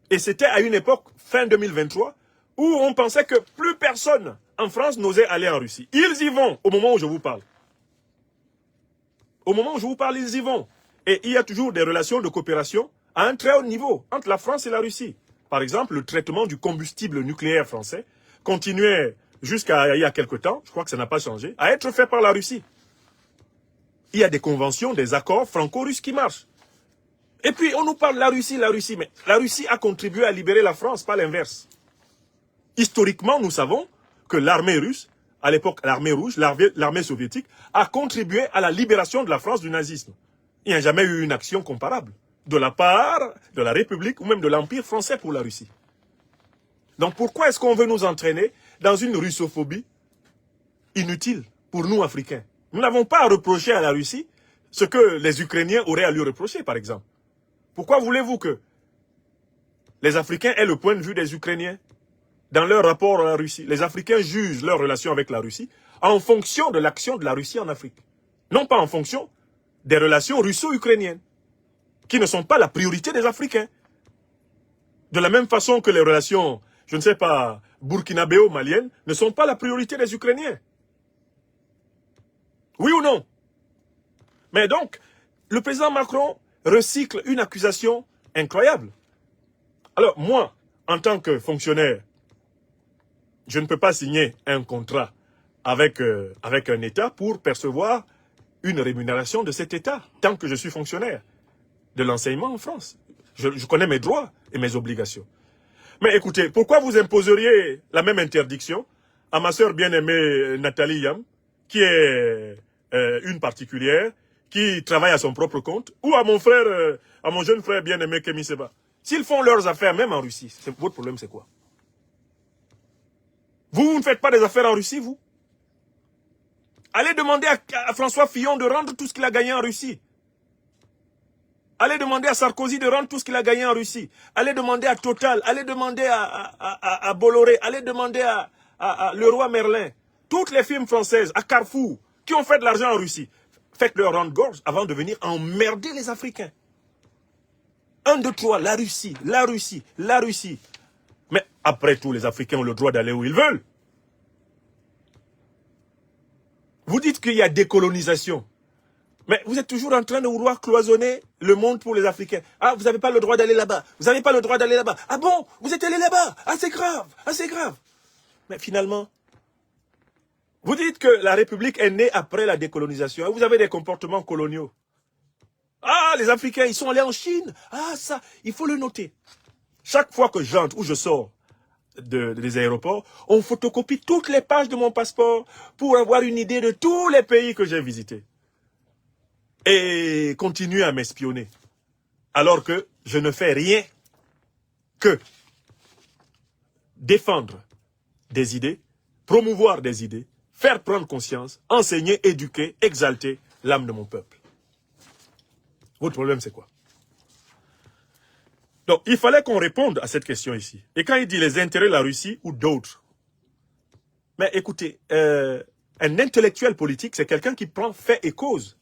Et c'était à une époque, fin 2023, où on pensait que plus personne en France n'osait aller en Russie. Ils y vont au moment où je vous parle. Au moment où je vous parle, ils y vont. Et il y a toujours des relations de coopération à un très haut niveau entre la France et la Russie. Par exemple, le traitement du combustible nucléaire français continuait jusqu'à il y a quelque temps, je crois que ça n'a pas changé, à être fait par la Russie. Il y a des conventions, des accords franco-russes qui marchent. Et puis on nous parle de la Russie, mais la Russie a contribué à libérer la France, pas l'inverse. Historiquement, nous savons que l'armée russe, à l'époque l'armée rouge, l'armée soviétique, a contribué à la libération de la France du nazisme. Il n'y a jamais eu une action comparable de la part de la République ou même de l'Empire français pour la Russie. Donc pourquoi est-ce qu'on veut nous entraîner dans une russophobie inutile pour nous, Africains? Nous n'avons pas à reprocher à la Russie ce que les Ukrainiens auraient à lui reprocher, par exemple. Pourquoi voulez-vous que les Africains aient le point de vue des Ukrainiens dans leur rapport à la Russie? Les Africains jugent leur relation avec la Russie en fonction de l'action de la Russie en Afrique. Non pas en fonction des relations russo-ukrainiennes, qui ne sont pas la priorité des Africains. De la même façon que les relations, je ne sais pas, burkinabéo-maliennes, ne sont pas la priorité des Ukrainiens. Oui ou non? Mais donc, le président Macron recycle une accusation incroyable. Alors, moi, en tant que fonctionnaire, je ne peux pas signer un contrat avec un État pour percevoir une rémunération de cet État, tant que je suis fonctionnaire de l'enseignement en France. Je connais mes droits et mes obligations. Mais écoutez, pourquoi vous imposeriez la même interdiction à ma sœur bien-aimée Nathalie Yam, qui est une particulière, qui travaille à son propre compte, ou à mon frère, à mon jeune frère bien-aimé Kémy Seba? S'ils font leurs affaires, même en Russie, votre problème c'est quoi? Vous ne faites pas des affaires en Russie, vous? Allez demander à François Fillon de rendre tout ce qu'il a gagné en Russie. Allez demander à Sarkozy de rendre tout ce qu'il a gagné en Russie. Allez demander à Total, allez demander à Bolloré, allez demander à Leroy Merlin. Toutes les firmes françaises, à Carrefour, qui ont fait de l'argent en Russie. Faites-leur rendre gorge avant de venir emmerder les Africains. 1, 2, 3, la Russie, la Russie, la Russie. Mais après tout, les Africains ont le droit d'aller où ils veulent. Vous dites qu'il y a décolonisation. Mais vous êtes toujours en train de vouloir cloisonner le monde pour les Africains. Ah, vous n'avez pas le droit d'aller là-bas. Vous n'avez pas le droit d'aller là-bas. Ah bon, vous êtes allé là-bas. Ah, c'est grave. Ah, c'est grave. Mais finalement, vous dites que la République est née après la décolonisation. Et vous avez des comportements coloniaux. Ah, les Africains, ils sont allés en Chine. Ah, ça, il faut le noter. Chaque fois que j'entre ou je sors des aéroports, on photocopie toutes les pages de mon passeport pour avoir une idée de tous les pays que j'ai visités. Et continuer à m'espionner. Alors que je ne fais rien que défendre des idées, promouvoir des idées, faire prendre conscience, enseigner, éduquer, exalter l'âme de mon peuple. Votre problème, c'est quoi? Donc, il fallait qu'on réponde à cette question ici. Et quand il dit les intérêts de la Russie ou d'autres, mais écoutez, un intellectuel politique, c'est quelqu'un qui prend fait et cause.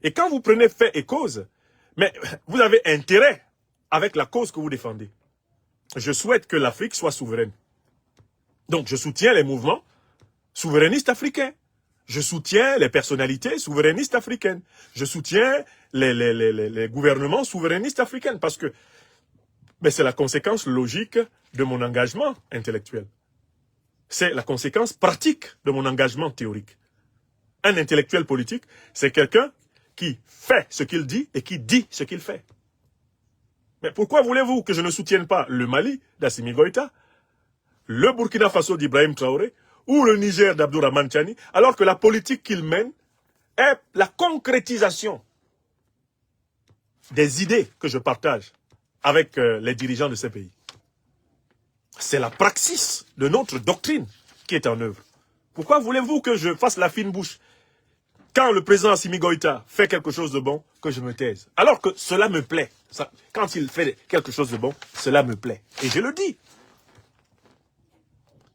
Et quand vous prenez fait et cause, mais vous avez intérêt avec la cause que vous défendez. Je souhaite que l'Afrique soit souveraine. Donc, je soutiens les mouvements souverainistes africains. Je soutiens les personnalités souverainistes africaines. Je soutiens les gouvernements souverainistes africains parce que c'est la conséquence logique de mon engagement intellectuel. C'est la conséquence pratique de mon engagement théorique. Un intellectuel politique, c'est quelqu'un qui fait ce qu'il dit et qui dit ce qu'il fait. Mais pourquoi voulez-vous que je ne soutienne pas le Mali d'Assimi Goïta, le Burkina Faso d'Ibrahim Traoré ou le Niger d'Abdourahmane Tiani, alors que la politique qu'il mène est la concrétisation des idées que je partage avec les dirigeants de ces pays. C'est la praxis de notre doctrine qui est en œuvre. Pourquoi voulez-vous que je fasse la fine bouche? quand le président Assimi Goïta fait quelque chose de bon, que je me taise. Alors que cela me plaît. Quand il fait quelque chose de bon, cela me plaît. Et je le dis.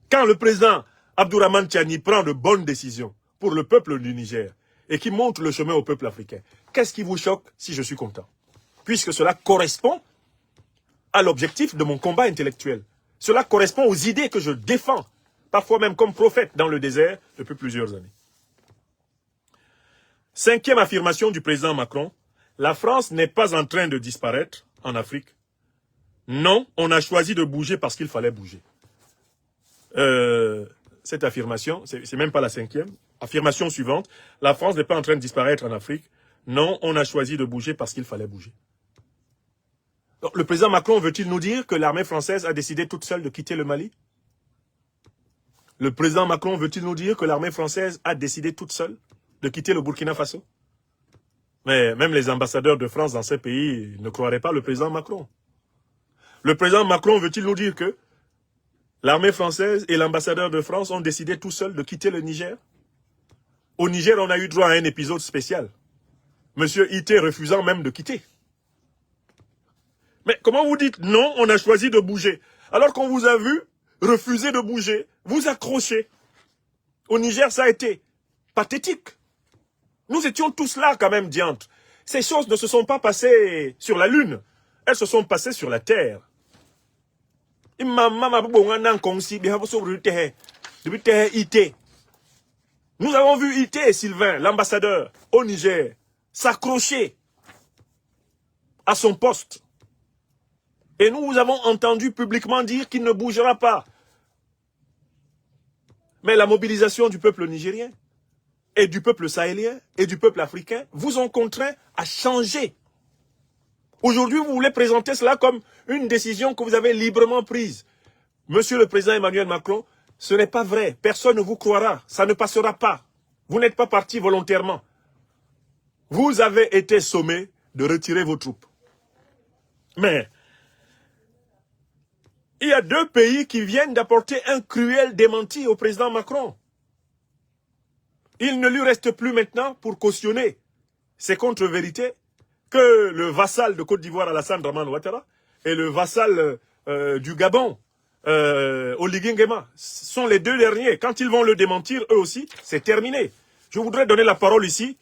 Quand le président Abdourahmane Tiani prend de bonnes décisions pour le peuple du Niger et qui montre le chemin au peuple africain, qu'est-ce qui vous choque si je suis content? Puisque cela correspond à l'objectif de mon combat intellectuel. Cela correspond aux idées que je défends, parfois même comme prophète dans le désert depuis plusieurs années. 5e affirmation du président Macron, la France n'est pas en train de disparaître en Afrique. Non, on a choisi de bouger parce qu'il fallait bouger. Cette affirmation, c'est même pas la 5e. Affirmation suivante, la France n'est pas en train de disparaître en Afrique. Non, on a choisi de bouger parce qu'il fallait bouger. Donc, le président Macron veut-il nous dire que l'armée française a décidé toute seule de quitter le Mali? Le président Macron veut-il nous dire que l'armée française a décidé toute seule de quitter le Burkina Faso? Mais même les ambassadeurs de France dans ces pays ne croiraient pas le président Macron. Le président Macron veut-il nous dire que l'armée française et l'ambassadeur de France ont décidé tout seuls de quitter le Niger? Au Niger, on a eu droit à un épisode spécial. Monsieur Ité refusant même de quitter. Mais comment vous dites non, on a choisi de bouger? Alors qu'on vous a vu refuser de bouger, vous accrocher. Au Niger, ça a été pathétique. Nous étions tous là quand même, diantre. Ces choses ne se sont pas passées sur la lune. Elles se sont passées sur la terre. Nous avons vu Ité et Sylvain, l'ambassadeur, au Niger, s'accrocher à son poste. Et nous avons entendu publiquement dire qu'il ne bougera pas. Mais la mobilisation du peuple nigérien, et du peuple sahélien, et du peuple africain, vous ont contraint à changer. Aujourd'hui, vous voulez présenter cela comme une décision que vous avez librement prise. Monsieur le président Emmanuel Macron, ce n'est pas vrai. Personne ne vous croira. Ça ne passera pas. Vous n'êtes pas parti volontairement. Vous avez été sommé de retirer vos troupes. Mais il y a 2 pays qui viennent d'apporter un cruel démenti au président Macron. Il ne lui reste plus maintenant pour cautionner ces contre-vérités que le vassal de Côte d'Ivoire Alassane Dramane Ouattara et le vassal du Gabon Oligui Nguema sont les 2 derniers. Quand ils vont le démentir, eux aussi, c'est terminé. Je voudrais donner la parole ici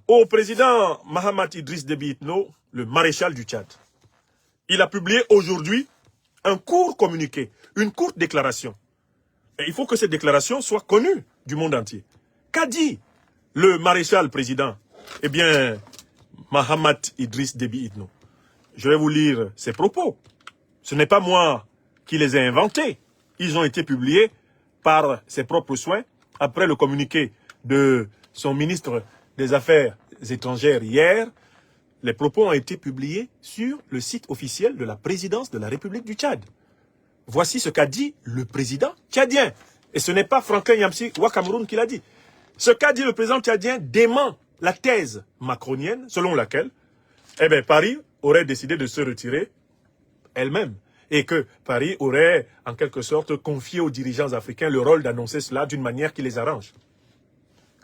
au président Mahamat Idriss Déby Itno, le maréchal du Tchad. Il a publié aujourd'hui un court communiqué, une courte déclaration. Et il faut que cette déclaration soit connue du monde entier. Qu'a dit le maréchal président? Eh bien, Mahamat Idriss Déby Itno. Je vais vous lire ses propos. Ce n'est pas moi qui les ai inventés. Ils ont été publiés par ses propres soins après le communiqué de son ministre des Affaires étrangères hier. Les propos ont été publiés sur le site officiel de la présidence de la République du Tchad. Voici ce qu'a dit le président tchadien. Et ce n'est pas Franklin Yamsi Ouakameroun qui l'a dit. Ce qu'a dit le président tchadien dément la thèse macronienne selon laquelle Paris aurait décidé de se retirer elle-même. Et que Paris aurait en quelque sorte confié aux dirigeants africains le rôle d'annoncer cela d'une manière qui les arrange.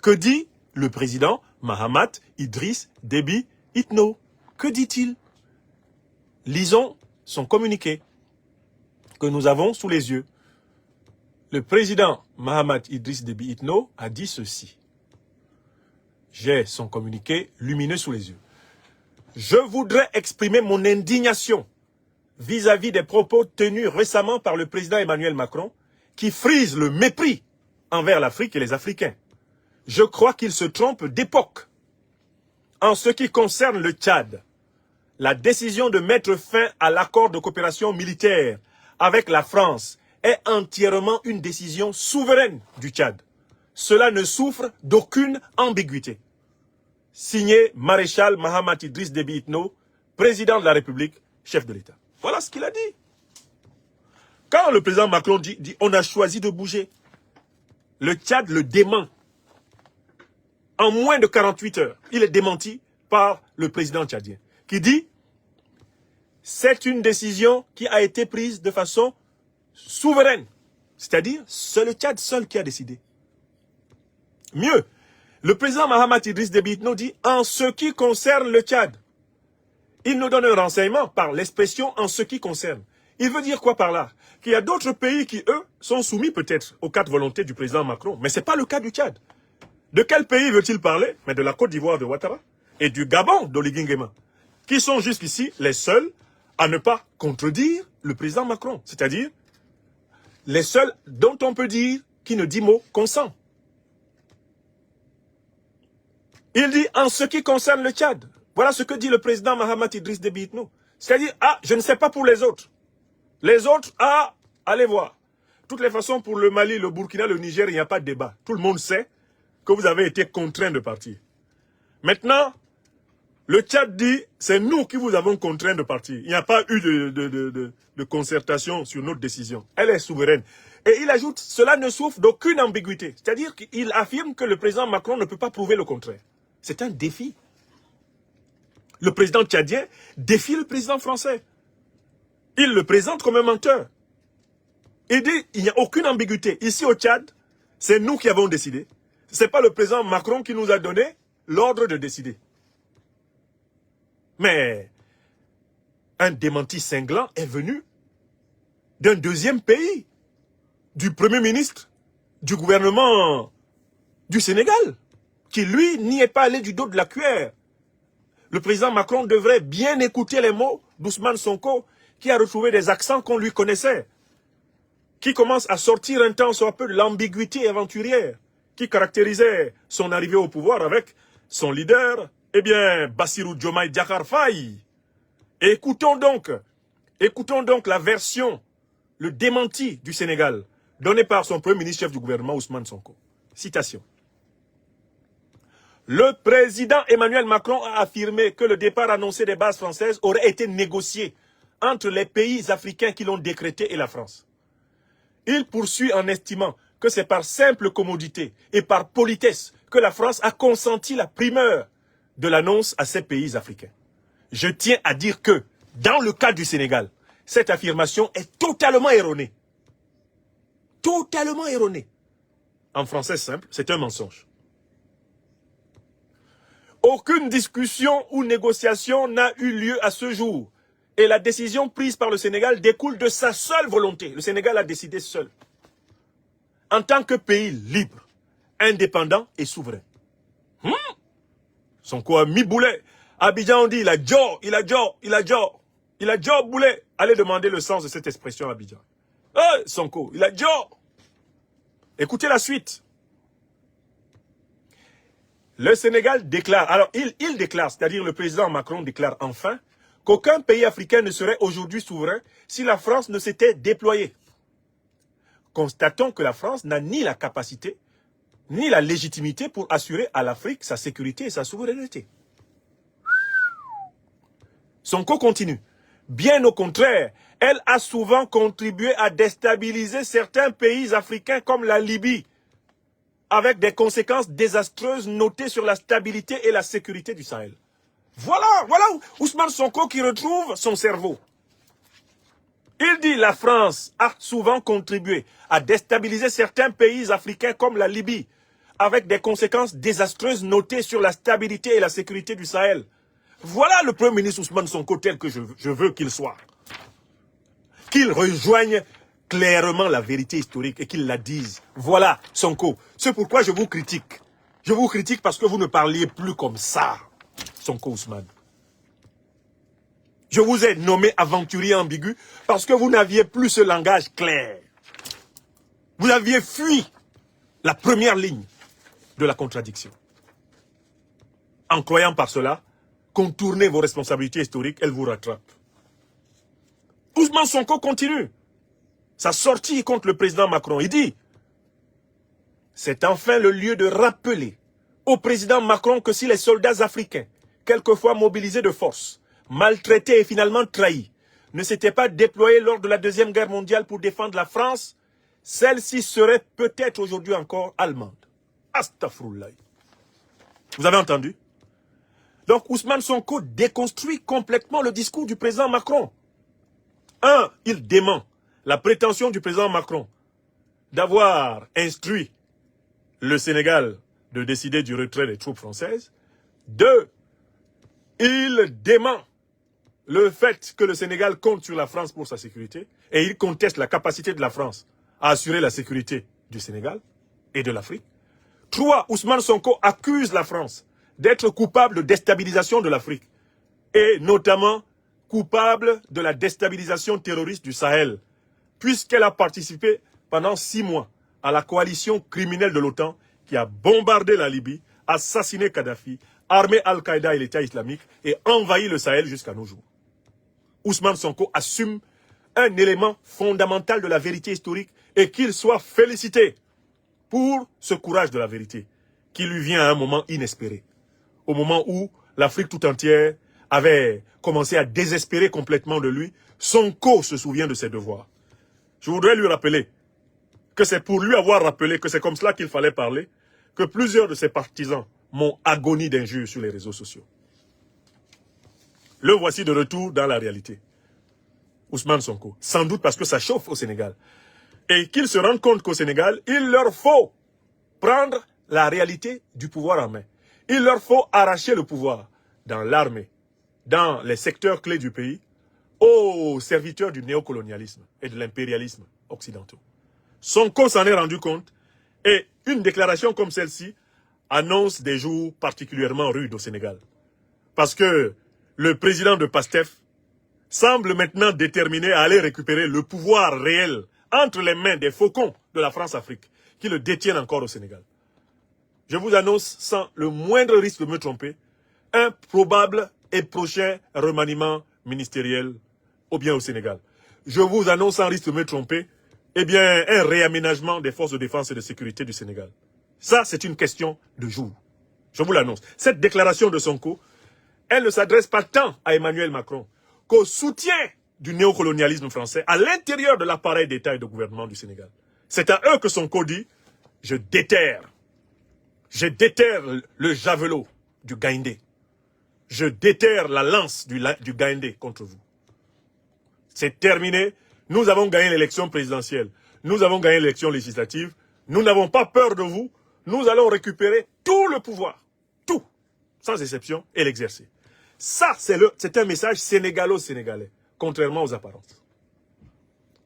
Que dit le président Mahamat Idriss Déby Itno? Que dit-il? Lisons son communiqué que nous avons sous les yeux. Le président Mahamat Idriss Déby Itno a dit ceci. J'ai son communiqué lumineux sous les yeux. Je voudrais exprimer mon indignation vis-à-vis des propos tenus récemment par le président Emmanuel Macron qui frise le mépris envers l'Afrique et les Africains. Je crois qu'il se trompe d'époque. En ce qui concerne le Tchad, la décision de mettre fin à l'accord de coopération militaire avec la France est entièrement une décision souveraine du Tchad. Cela ne souffre d'aucune ambiguïté. Signé Maréchal Mahamat Idriss Déby Itno, président de la République, chef de l'État. Voilà ce qu'il a dit. Quand le président Macron dit on a choisi de bouger, le Tchad le dément. En moins de 48 heures, il est démenti par le président tchadien, qui dit c'est une décision qui a été prise de façon souveraine. C'est-à-dire, c'est le Tchad seul qui a décidé. Mieux, Le président Mahamat Idriss Déby Itno dit « en ce qui concerne le Tchad ». Il nous donne un renseignement par l'expression « en ce qui concerne ». Il veut dire quoi par là? Qu'il y a d'autres pays qui, eux, sont soumis peut-être aux quatre volontés du président Macron. Mais ce n'est pas le cas du Tchad. De quel pays veut-il parler? Mais de la Côte d'Ivoire de Ouattara et du Gabon d'Oligui Nguema, qui sont jusqu'ici les seuls à ne pas contredire le président Macron. C'est-à-dire les seuls dont on peut dire qui ne dit mot consent. Il dit en ce qui concerne le Tchad. Voilà ce que dit le président Mahamat Idriss Déby Itno. C'est-à-dire, je ne sais pas pour les autres. Les autres, allez voir. De toutes les façons, pour le Mali, le Burkina, le Niger, il n'y a pas de débat. Tout le monde sait que vous avez été contraint de partir. Maintenant, le Tchad dit, c'est nous qui vous avons contraint de partir. Il n'y a pas eu de concertation sur notre décision. Elle est souveraine. Et il ajoute, cela ne souffre d'aucune ambiguïté. C'est-à-dire qu'il affirme que le président Macron ne peut pas prouver le contraire. C'est un défi. Le président tchadien défie le président français. Il le présente comme un menteur. Il dit, il n'y a aucune ambiguïté. Ici au Tchad, c'est nous qui avons décidé. Ce n'est pas le président Macron qui nous a donné l'ordre de décider. Mais un démenti cinglant est venu d'un deuxième pays, du Premier ministre, du gouvernement du Sénégal, qui lui n'y est pas allé du dos de la cuillère. Le président Macron devrait bien écouter les mots d'Ousmane Sonko, qui a retrouvé des accents qu'on lui connaissait, qui commence à sortir un temps soit peu de l'ambiguïté aventurière, qui caractérisait son arrivée au pouvoir avec son leader, Bassirou Diomaye Diakhar Faye. Écoutons donc la version, le démenti du Sénégal, donné par son premier ministre chef du gouvernement, Ousmane Sonko. Citation. Le président Emmanuel Macron a affirmé que le départ annoncé des bases françaises aurait été négocié entre les pays africains qui l'ont décrété et la France. Il poursuit en estimant que c'est par simple commodité et par politesse que la France a consenti la primeur de l'annonce à ces pays africains. Je tiens à dire que, dans le cas du Sénégal, cette affirmation est totalement erronée. Totalement erronée. En français simple, c'est un mensonge. Aucune discussion ou négociation n'a eu lieu à ce jour. Et la décision prise par le Sénégal découle de sa seule volonté. Le Sénégal a décidé seul. En tant que pays libre, indépendant et souverain. Sonko a mis boulet. Abidjan, on dit, il a boulet. Allez demander le sens de cette expression à Abidjan. Sonko, il a Joe. Écoutez la suite. Le Sénégal déclare, alors il déclare, c'est-à-dire le président Macron déclare enfin qu'aucun pays africain ne serait aujourd'hui souverain si la France ne s'était déployée. Constatons que la France n'a ni la capacité, ni la légitimité pour assurer à l'Afrique sa sécurité et sa souveraineté. Sonko continue. Bien au contraire, elle a souvent contribué à déstabiliser certains pays africains comme la Libye, avec des conséquences désastreuses notées sur la stabilité et la sécurité du Sahel. Voilà Ousmane Sonko qui retrouve son cerveau. Il dit la France a souvent contribué à déstabiliser certains pays africains comme la Libye, avec des conséquences désastreuses notées sur la stabilité et la sécurité du Sahel. Voilà le Premier ministre Ousmane Sonko tel que je veux qu'il soit. Qu'il rejoigne clairement la vérité historique et qu'il la dise. Voilà, Sonko. C'est pourquoi je vous critique. Je vous critique parce que vous ne parliez plus comme ça, Sonko Ousmane. Je vous ai nommé aventurier ambigu parce que vous n'aviez plus ce langage clair. Vous aviez fui la première ligne de la contradiction. En croyant par cela, contourner vos responsabilités historiques, elles vous rattrapent. Ousmane Sonko continue. Sa sortie contre le président Macron, il dit « C'est enfin le lieu de rappeler au président Macron que si les soldats africains, quelquefois mobilisés de force, maltraités et finalement trahis, ne s'étaient pas déployés lors de la Deuxième Guerre mondiale pour défendre la France, celle-ci serait peut-être aujourd'hui encore allemande. » Astaghfirullah. Vous avez entendu? Donc Ousmane Sonko déconstruit complètement le discours du président Macron. Il dément la prétention du président Macron d'avoir instruit le Sénégal de décider du retrait des troupes françaises. 2. Il dément le fait que le Sénégal compte sur la France pour sa sécurité et il conteste la capacité de la France à assurer la sécurité du Sénégal et de l'Afrique. 3. Ousmane Sonko accuse la France d'être coupable de déstabilisation de l'Afrique et notamment coupable de la déstabilisation terroriste du Sahel, puisqu'elle a participé pendant 6 mois à la coalition criminelle de l'OTAN qui a bombardé la Libye, assassiné Kadhafi, armé Al-Qaïda et l'État islamique et envahi le Sahel jusqu'à nos jours. Ousmane Sonko assume un élément fondamental de la vérité historique et qu'il soit félicité pour ce courage de la vérité qui lui vient à un moment inespéré. Au moment où l'Afrique tout entière avait commencé à désespérer complètement de lui, Sonko se souvient de ses devoirs. Je voudrais lui rappeler que c'est pour lui avoir rappelé que c'est comme cela qu'il fallait parler, que plusieurs de ses partisans m'ont agonie d'injures sur les réseaux sociaux. Le voici de retour dans la réalité. Ousmane Sonko, sans doute parce que ça chauffe au Sénégal. Et qu'ils se rendent compte qu'au Sénégal, il leur faut prendre la réalité du pouvoir en main. Il leur faut arracher le pouvoir dans l'armée, dans les secteurs clés du pays, aux serviteurs du néocolonialisme et de l'impérialisme occidentaux. Sonko s'en est rendu compte et une déclaration comme celle-ci annonce des jours particulièrement rudes au Sénégal. Parce que le président de PASTEF semble maintenant déterminé à aller récupérer le pouvoir réel entre les mains des faucons de la France-Afrique qui le détiennent encore au Sénégal. Je vous annonce sans le moindre risque de me tromper un probable et prochain remaniement ministériel ou bien au Sénégal. Je vous annonce sans risque de me tromper eh bien, un réaménagement des forces de défense et de sécurité du Sénégal. Ça, c'est une question de jour. Je vous l'annonce. Cette déclaration de Sonko, elle ne s'adresse pas tant à Emmanuel Macron qu'au soutien du néocolonialisme français à l'intérieur de l'appareil d'État et de gouvernement du Sénégal. C'est à eux que Sonko dit « Je déterre le javelot du Gaïndé. Je déterre la lance du Gaïndé contre vous. C'est terminé. Nous avons gagné l'élection présidentielle. Nous avons gagné l'élection législative. Nous n'avons pas peur de vous. Nous allons récupérer tout le pouvoir. Tout. Sans exception. Et l'exercer. Ça, c'est un message sénégalo-sénégalais. Contrairement aux apparences.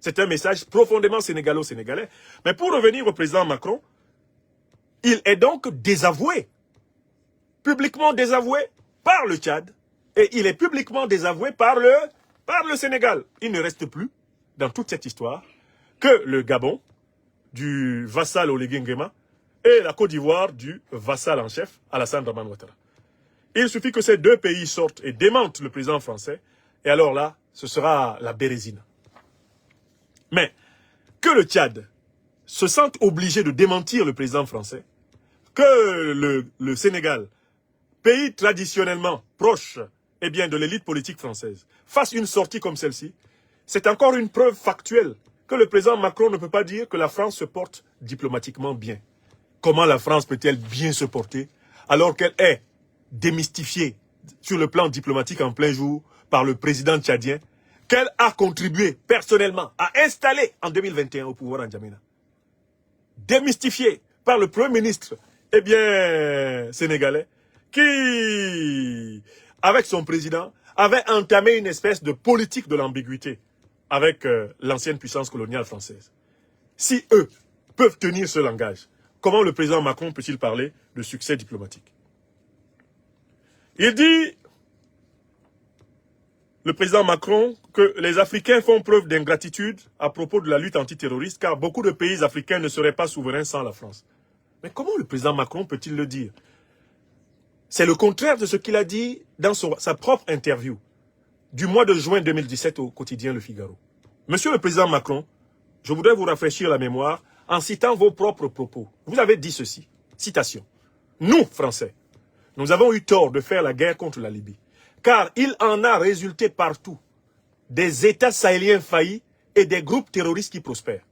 C'est un message profondément sénégalo-sénégalais. Mais pour revenir au président Macron, il est donc désavoué. Publiquement désavoué par le Tchad. Et il est publiquement désavoué par le Sénégal. Il ne reste plus dans toute cette histoire que le Gabon, du vassal Oligui Nguema, et la Côte d'Ivoire, du vassal en chef, Alassane Dramane Ouattara. Il suffit que ces deux pays sortent et démentent le président français, et alors là, ce sera la bérésine. Mais que le Tchad se sente obligé de démentir le président français, que le Sénégal, pays traditionnellement proche eh bien, de l'élite politique française, fasse une sortie comme celle-ci, c'est encore une preuve factuelle que le président Macron ne peut pas dire que la France se porte diplomatiquement bien. Comment la France peut-elle bien se porter alors qu'elle est démystifiée sur le plan diplomatique en plein jour par le président tchadien qu'elle a contribué personnellement à installer en 2021 au pouvoir en N'Djamena. Démystifiée par le Premier ministre eh bien, sénégalais qui, avec son président, avait entamé une espèce de politique de l'ambiguïté avec l'ancienne puissance coloniale française. Si eux peuvent tenir ce langage, comment le président Macron peut-il parler de succès diplomatique? Il dit, le président Macron, que les Africains font preuve d'ingratitude à propos de la lutte antiterroriste, car beaucoup de pays africains ne seraient pas souverains sans la France. Mais comment le président Macron peut-il le dire? C'est le contraire de ce qu'il a dit dans sa propre interview du mois de juin 2017 au quotidien Le Figaro. Monsieur le président Macron, je voudrais vous rafraîchir la mémoire en citant vos propres propos. Vous avez dit ceci, citation. Nous, Français, nous avons eu tort de faire la guerre contre la Libye, car il en a résulté partout des États sahéliens faillis et des groupes terroristes qui prospèrent.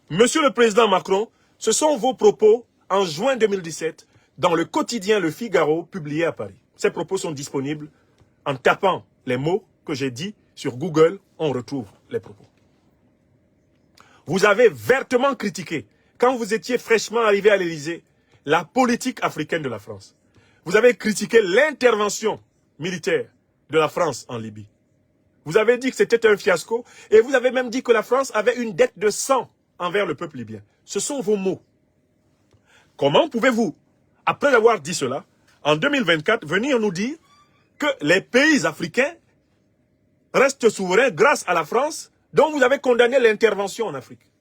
Monsieur le président Macron, ce sont vos propos en juin 2017 dans le quotidien Le Figaro publié à Paris. Ces propos sont disponibles en tapant les mots que j'ai dit sur Google, on retrouve les propos. Vous avez vertement critiqué, quand vous étiez fraîchement arrivé à l'Élysée, la politique africaine de la France. Vous avez critiqué l'intervention militaire de la France en Libye. Vous avez dit que c'était un fiasco et vous avez même dit que la France avait une dette de sang envers le peuple libyen. Ce sont vos mots. Comment pouvez-vous, après avoir dit cela, en 2024, venir nous dire que les pays africains restent souverains grâce à la France, dont vous avez condamné l'intervention en Afrique?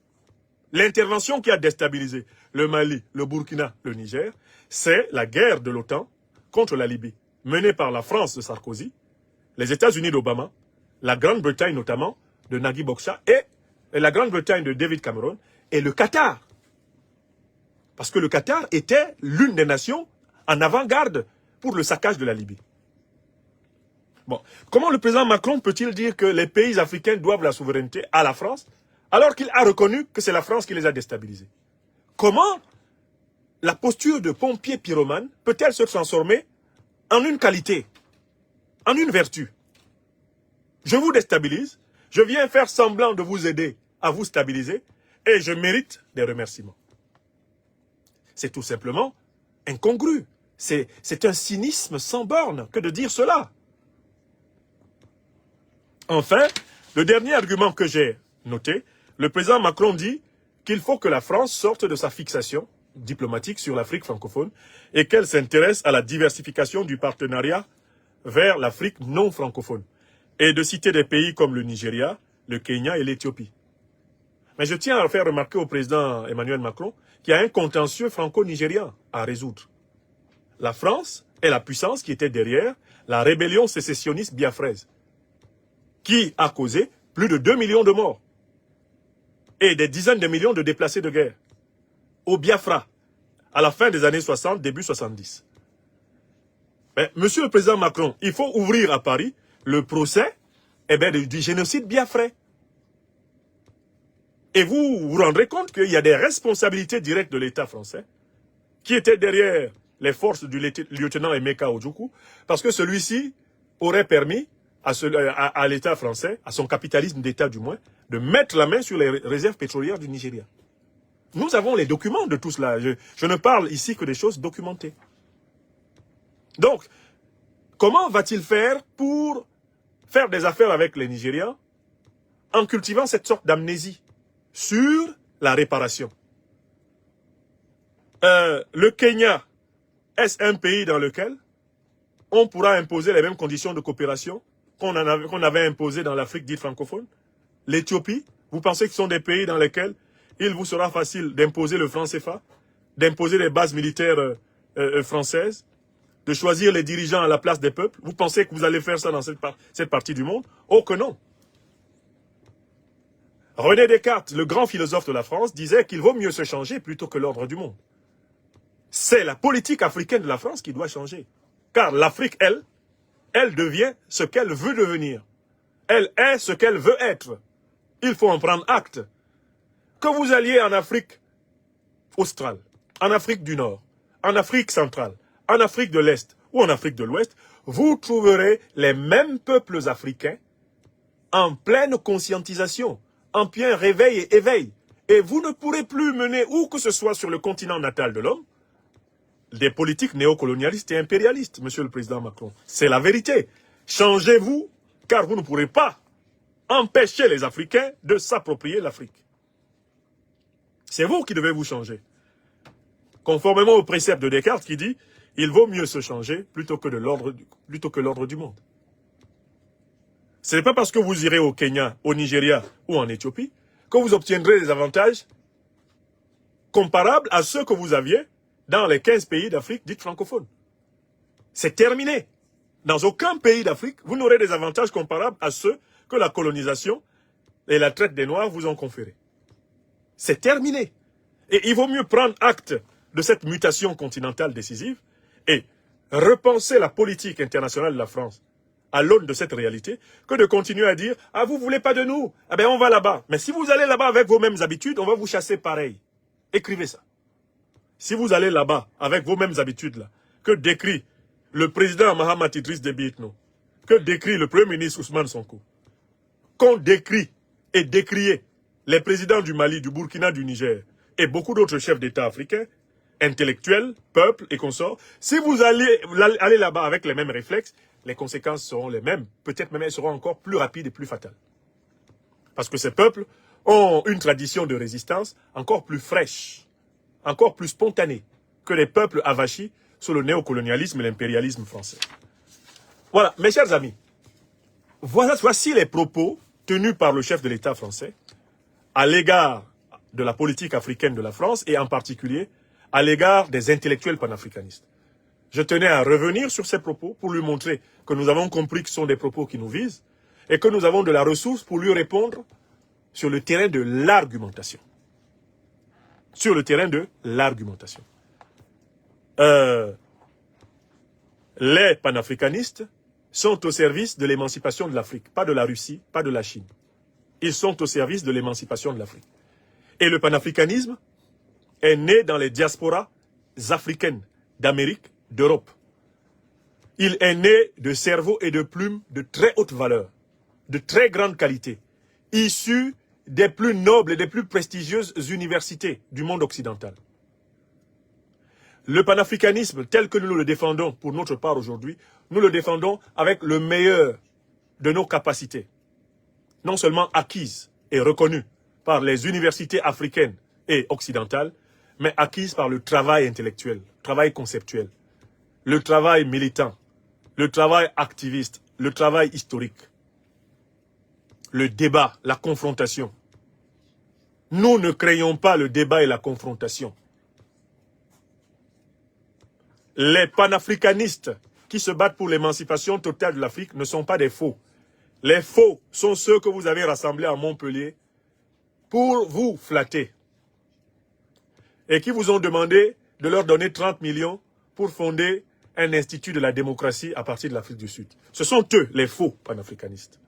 L'intervention qui a déstabilisé le Mali, le Burkina, le Niger, c'est la guerre de l'OTAN contre la Libye, menée par la France de Sarkozy, les États-Unis d'Obama, la Grande-Bretagne notamment, de Nagui Bokcha, et la Grande-Bretagne de David Cameron, et le Qatar. Parce que le Qatar était l'une des nations en avant-garde pour le saccage de la Libye. Bon, comment le président Macron peut-il dire que les pays africains doivent la souveraineté à la France, alors qu'il a reconnu que c'est la France qui les a déstabilisés? Comment la posture de pompier pyromane peut-elle se transformer en une qualité, en une vertu? Je vous déstabilise, je viens faire semblant de vous aider à vous stabiliser, et je mérite des remerciements. C'est tout simplement incongru. C'est un cynisme sans borne que de dire cela. Enfin, le dernier argument que j'ai noté, le président Macron dit qu'il faut que la France sorte de sa fixation diplomatique sur l'Afrique francophone et qu'elle s'intéresse à la diversification du partenariat vers l'Afrique non francophone et de citer des pays comme le Nigeria, le Kenya et l'Éthiopie. Mais je tiens à faire remarquer au président Emmanuel Macron qu'il y a un contentieux franco-nigérien à résoudre. La France est la puissance qui était derrière la rébellion sécessionniste biafraise, qui a causé plus de 2 millions de morts et des dizaines de millions de déplacés de guerre au Biafra, à la fin des années 60, début 70. Mais, monsieur le président Macron, il faut ouvrir à Paris le procès du génocide biafrais. Et vous vous rendrez compte qu'il y a des responsabilités directes de l'État français qui étaient derrière les forces du lieutenant Emeka Ojukwu, parce que celui-ci aurait permis à l'État français, à son capitalisme d'État du moins, de mettre la main sur les réserves pétrolières du Nigeria. Nous avons les documents de tout cela. Je ne parle ici que des choses documentées. Donc, comment va-t-il faire pour faire des affaires avec les Nigérians en cultivant cette sorte d'amnésie sur la réparation? Le Kenya, est-ce un pays dans lequel on pourra imposer les mêmes conditions de coopération qu'on avait imposées dans l'Afrique dite francophone? L'Éthiopie, vous pensez que ce sont des pays dans lesquels il vous sera facile d'imposer le franc CFA, d'imposer les bases militaires françaises, de choisir les dirigeants à la place des peuples? Vous pensez que vous allez faire ça dans cette partie du monde? Oh que non! René Descartes, le grand philosophe de la France, disait qu'il vaut mieux se changer plutôt que l'ordre du monde. C'est la politique africaine de la France qui doit changer. Car l'Afrique, elle devient ce qu'elle veut devenir. Elle est ce qu'elle veut être. Il faut en prendre acte. Que vous alliez en Afrique australe, en Afrique du Nord, en Afrique centrale, en Afrique de l'Est ou en Afrique de l'Ouest, vous trouverez les mêmes peuples africains en pleine conscientisation, en plein réveil et éveil. Et vous ne pourrez plus mener, où que ce soit sur le continent natal de l'homme, des politiques néocolonialistes et impérialistes, monsieur le président Macron. C'est la vérité. Changez-vous, car vous ne pourrez pas empêcher les Africains de s'approprier l'Afrique. C'est vous qui devez vous changer. Conformément au précepte de Descartes qui dit « Il vaut mieux se changer plutôt que l'ordre du monde ». Ce n'est pas parce que vous irez au Kenya, au Nigeria ou en Éthiopie que vous obtiendrez des avantages comparables à ceux que vous aviez dans les 15 pays d'Afrique dite francophone. C'est terminé. Dans aucun pays d'Afrique, vous n'aurez des avantages comparables à ceux que la colonisation et la traite des Noirs vous ont conférés. C'est terminé. Et il vaut mieux prendre acte de cette mutation continentale décisive et repenser la politique internationale de la France à l'aune de cette réalité que de continuer à dire « Ah, vous ne voulez pas de nous? Ah ben on va là-bas. » Mais si vous allez là-bas avec vos mêmes habitudes, on va vous chasser pareil. Écrivez ça. Si vous allez là-bas avec vos mêmes habitudes-là, que décrit le président Mahamat Idriss Déby Itno, que décrit le premier ministre Ousmane Sonko, qu'on décrit et décrié les présidents du Mali, du Burkina, du Niger et beaucoup d'autres chefs d'État africains, intellectuels, peuples et consorts, si vous allez là-bas avec les mêmes réflexes, les conséquences seront les mêmes. Peut-être même elles seront encore plus rapides et plus fatales. Parce que ces peuples ont une tradition de résistance encore plus fraîche, encore plus spontanée que les peuples avachis sous le néocolonialisme et l'impérialisme français. Voilà, mes chers amis, voici les propos tenus par le chef de l'État français à l'égard de la politique africaine de la France et en particulier à l'égard des intellectuels panafricanistes. Je tenais à revenir sur ces propos pour lui montrer que nous avons compris que ce sont des propos qui nous visent et que nous avons de la ressource pour lui répondre sur le terrain de l'argumentation. Sur le terrain de l'argumentation. Les panafricanistes sont au service de l'émancipation de l'Afrique, pas de la Russie, pas de la Chine. Ils sont au service de l'émancipation de l'Afrique. Et le panafricanisme est né dans les diasporas africaines d'Amérique, d'Europe. Il est né de cerveaux et de plumes de très haute valeur, de très grande qualité, issus des plus nobles et des plus prestigieuses universités du monde occidental. Le panafricanisme tel que nous le défendons pour notre part aujourd'hui, nous le défendons avec le meilleur de nos capacités, non seulement acquises et reconnues par les universités africaines et occidentales, mais acquises par le travail intellectuel, le travail conceptuel, le travail militant, le travail activiste, le travail historique, le débat, la confrontation. Nous ne craignons pas le débat et la confrontation. Les panafricanistes qui se battent pour l'émancipation totale de l'Afrique ne sont pas des faux. Les faux sont ceux que vous avez rassemblés à Montpellier pour vous flatter et qui vous ont demandé de leur donner 30 millions pour fonder un institut de la démocratie à partir de l'Afrique du Sud. Ce sont eux, les faux panafricanistes.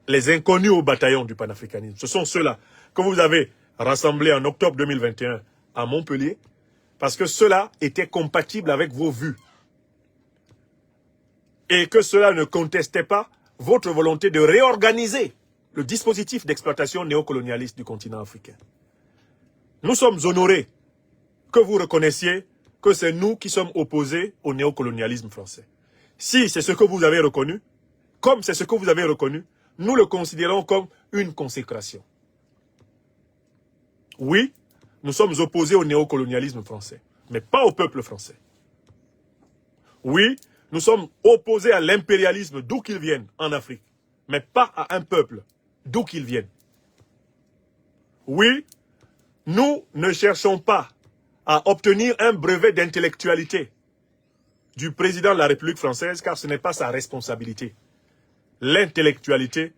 Les inconnus au bataillon du panafricanisme. Ce sont ceux-là que vous avez rassemblés en octobre 2021 à Montpellier parce que cela était compatible avec vos vues. Et que cela ne contestait pas votre volonté de réorganiser le dispositif d'exploitation néocolonialiste du continent africain. Nous sommes honorés que vous reconnaissiez que c'est nous qui sommes opposés au néocolonialisme français. Si c'est ce que vous avez reconnu, comme c'est ce que vous avez reconnu, nous le considérons comme une consécration. Oui, nous sommes opposés au néocolonialisme français, mais pas au peuple français. Oui, nous sommes opposés à l'impérialisme d'où qu'il vienne en Afrique, mais pas à un peuple d'où qu'il vienne. Oui, nous ne cherchons pas à obtenir un brevet d'intellectualité du président de la République française, car ce n'est pas sa responsabilité. L'intellectualité,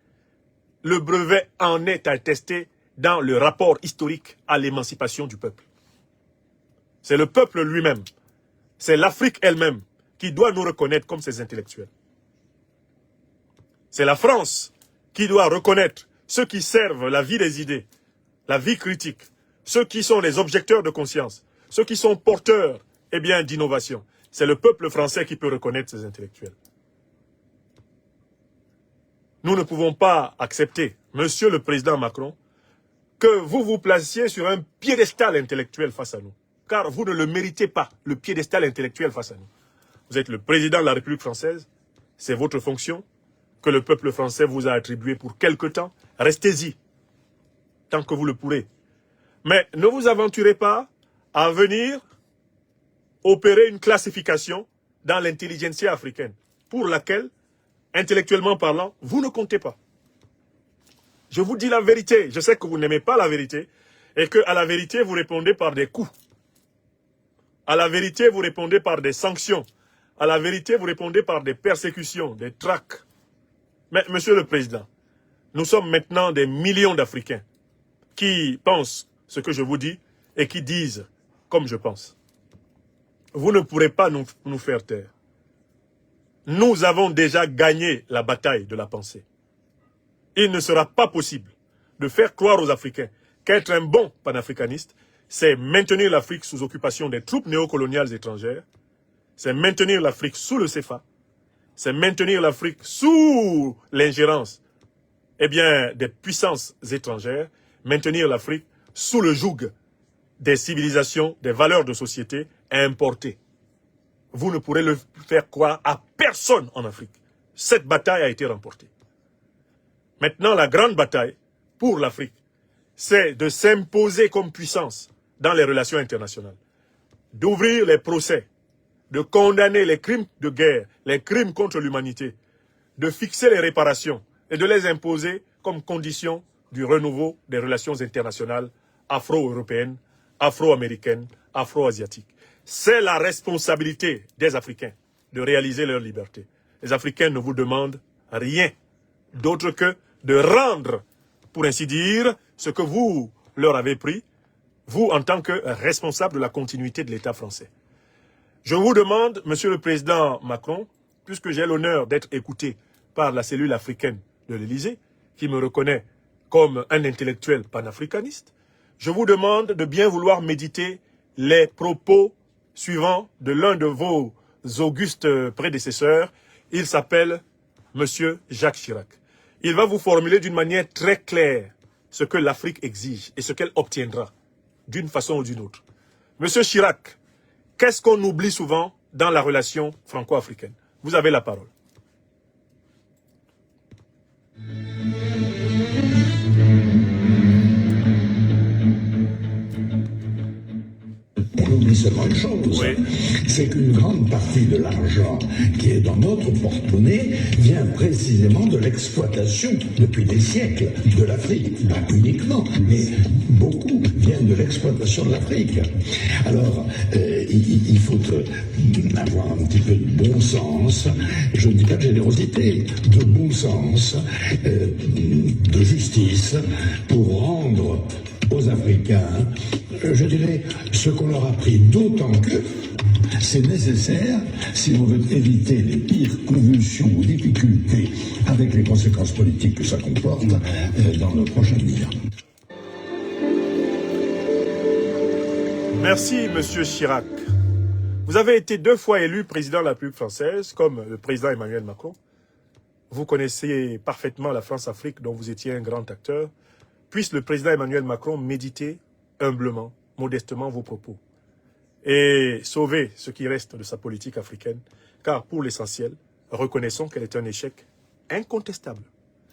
le brevet en est attesté dans le rapport historique à l'émancipation du peuple. C'est le peuple lui-même, c'est l'Afrique elle-même qui doit nous reconnaître comme ses intellectuels. C'est la France qui doit reconnaître ceux qui servent la vie des idées, la vie critique, ceux qui sont les objecteurs de conscience, ceux qui sont porteurs d'innovation. C'est le peuple français qui peut reconnaître ces intellectuels. Nous ne pouvons pas accepter, Monsieur le Président Macron, que vous vous placiez sur un piédestal intellectuel face à nous. Car vous ne le méritez pas, le piédestal intellectuel face à nous. Vous êtes le Président de la République française, c'est votre fonction, que le peuple français vous a attribuée pour quelque temps. Restez-y, tant que vous le pourrez. Mais ne vous aventurez pas à venir opérer une classification dans l'intelligentsia africaine, pour laquelle, intellectuellement parlant, vous ne comptez pas. Je vous dis la vérité. Je sais que vous n'aimez pas la vérité et qu'à la vérité, vous répondez par des coups. À la vérité, vous répondez par des sanctions. À la vérité, vous répondez par des persécutions, des traques. Mais, Monsieur le Président, nous sommes maintenant des millions d'Africains qui pensent ce que je vous dis et qui disent comme je pense. Vous ne pourrez pas nous faire taire. Nous avons déjà gagné la bataille de la pensée. Il ne sera pas possible de faire croire aux Africains qu'être un bon panafricaniste, c'est maintenir l'Afrique sous occupation des troupes néocoloniales étrangères, c'est maintenir l'Afrique sous le CFA, c'est maintenir l'Afrique sous l'ingérence des puissances étrangères, maintenir l'Afrique sous le joug des civilisations, des valeurs de société importées. Vous ne pourrez le faire croire à personne en Afrique. Cette bataille a été remportée. Maintenant, la grande bataille pour l'Afrique, c'est de s'imposer comme puissance dans les relations internationales, d'ouvrir les procès, de condamner les crimes de guerre, les crimes contre l'humanité, de fixer les réparations et de les imposer comme condition du renouveau des relations internationales afro-européennes, afro-américaines, afro-asiatiques. C'est la responsabilité des Africains de réaliser leur liberté. Les Africains ne vous demandent rien d'autre que de rendre, pour ainsi dire, ce que vous leur avez pris, vous en tant que responsable de la continuité de l'État français. Je vous demande, Monsieur le Président Macron, puisque j'ai l'honneur d'être écouté par la cellule africaine de l'Élysée, qui me reconnaît comme un intellectuel panafricaniste, je vous demande de bien vouloir méditer les propos suivants de l'un de vos augustes prédécesseurs. Il s'appelle Monsieur Jacques Chirac. Il va vous formuler d'une manière très claire ce que l'Afrique exige et ce qu'elle obtiendra d'une façon ou d'une autre. Monsieur Chirac, qu'est-ce qu'on oublie souvent dans la relation franco-africaine? Vous avez la parole. On oublie seulement une chose, oui, c'est qu'une grande partie de l'argent qui est dans notre porte-monnaie vient précisément de l'exploitation depuis des siècles de l'Afrique. Pas uniquement, mais beaucoup viennent de l'exploitation de l'Afrique. Alors, il faut avoir un petit peu de bon sens, je ne dis pas de générosité, de bon sens, de justice, pour rendre aux Africains, je dirais, ce qu'on leur a pris, d'autant que c'est nécessaire si on veut éviter les pires convulsions ou difficultés avec les conséquences politiques que ça comporte dans le prochain avenir. Merci, Monsieur Chirac. Vous avez été 2 fois élu président de la République française, comme le président Emmanuel Macron. Vous connaissez parfaitement la France-Afrique, dont vous étiez un grand acteur. Puisse le président Emmanuel Macron méditer humblement, modestement vos propos et sauver ce qui reste de sa politique africaine, car pour l'essentiel, reconnaissons qu'elle est un échec incontestable.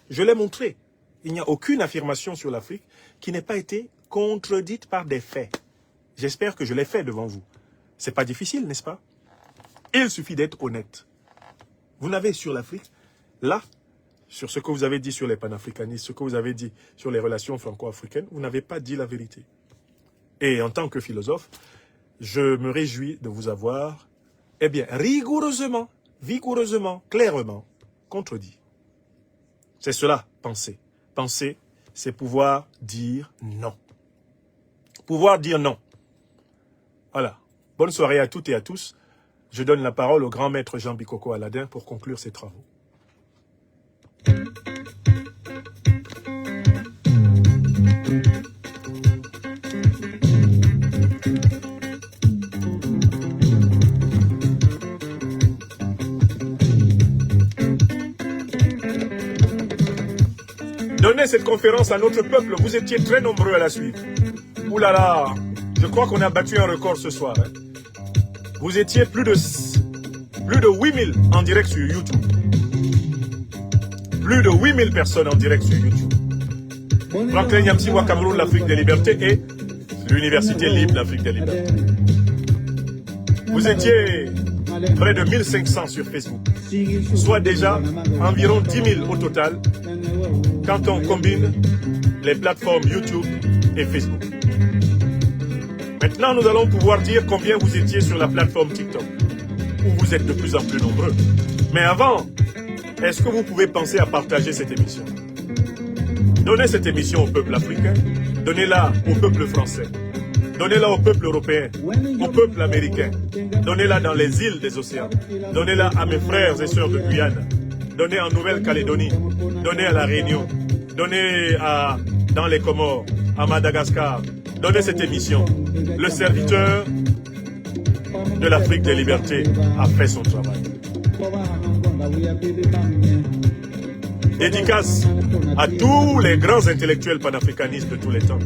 Je l'ai montré. Il n'y a aucune affirmation sur l'Afrique qui n'ait pas été contredite par des faits. J'espère que je l'ai fait devant vous. C'est pas difficile, n'est-ce pas? Il suffit d'être honnête. Vous n'avez sur l'Afrique, là, sur ce que vous avez dit sur les panafricanistes, ce que vous avez dit sur les relations franco-africaines, vous n'avez pas dit la vérité. Et en tant que philosophe, je me réjouis de vous avoir, eh bien, rigoureusement, vigoureusement, clairement, contredit. C'est cela, penser. Penser, c'est pouvoir dire non. Pouvoir dire non. Voilà. Bonne soirée à toutes et à tous. Je donne la parole au grand maître Jean Bikoko Aladin pour conclure ses travaux. Donnez cette conférence à notre peuple. Vous étiez très nombreux à la suivre. Ouh là là, je crois qu'on a battu un record ce soir. Hein. Vous étiez plus de 8000 en direct sur YouTube. Plus de 8000 personnes en direct sur YouTube. Franklin Nyamsiwa, Cameroun, l'Afrique des libertés et l'Université libre d'Afrique des libertés. Vous étiez près de 1500 sur Facebook, soit déjà environ 10 000 au total quand on combine les plateformes YouTube et Facebook. Maintenant, nous allons pouvoir dire combien vous étiez sur la plateforme TikTok, où vous êtes de plus en plus nombreux. Mais avant, est-ce que vous pouvez penser à partager cette émission? Donnez cette émission au peuple africain, donnez-la au peuple français, donnez-la au peuple européen, au peuple américain, donnez-la dans les îles des océans, donnez-la à mes frères et sœurs de Guyane, donnez en Nouvelle-Calédonie, donnez à La Réunion, donnez dans les Comores, à Madagascar, donnez cette émission. Le serviteur de l'Afrique des libertés a fait son travail. Dédicace à tous les grands intellectuels panafricanistes de tous les temps.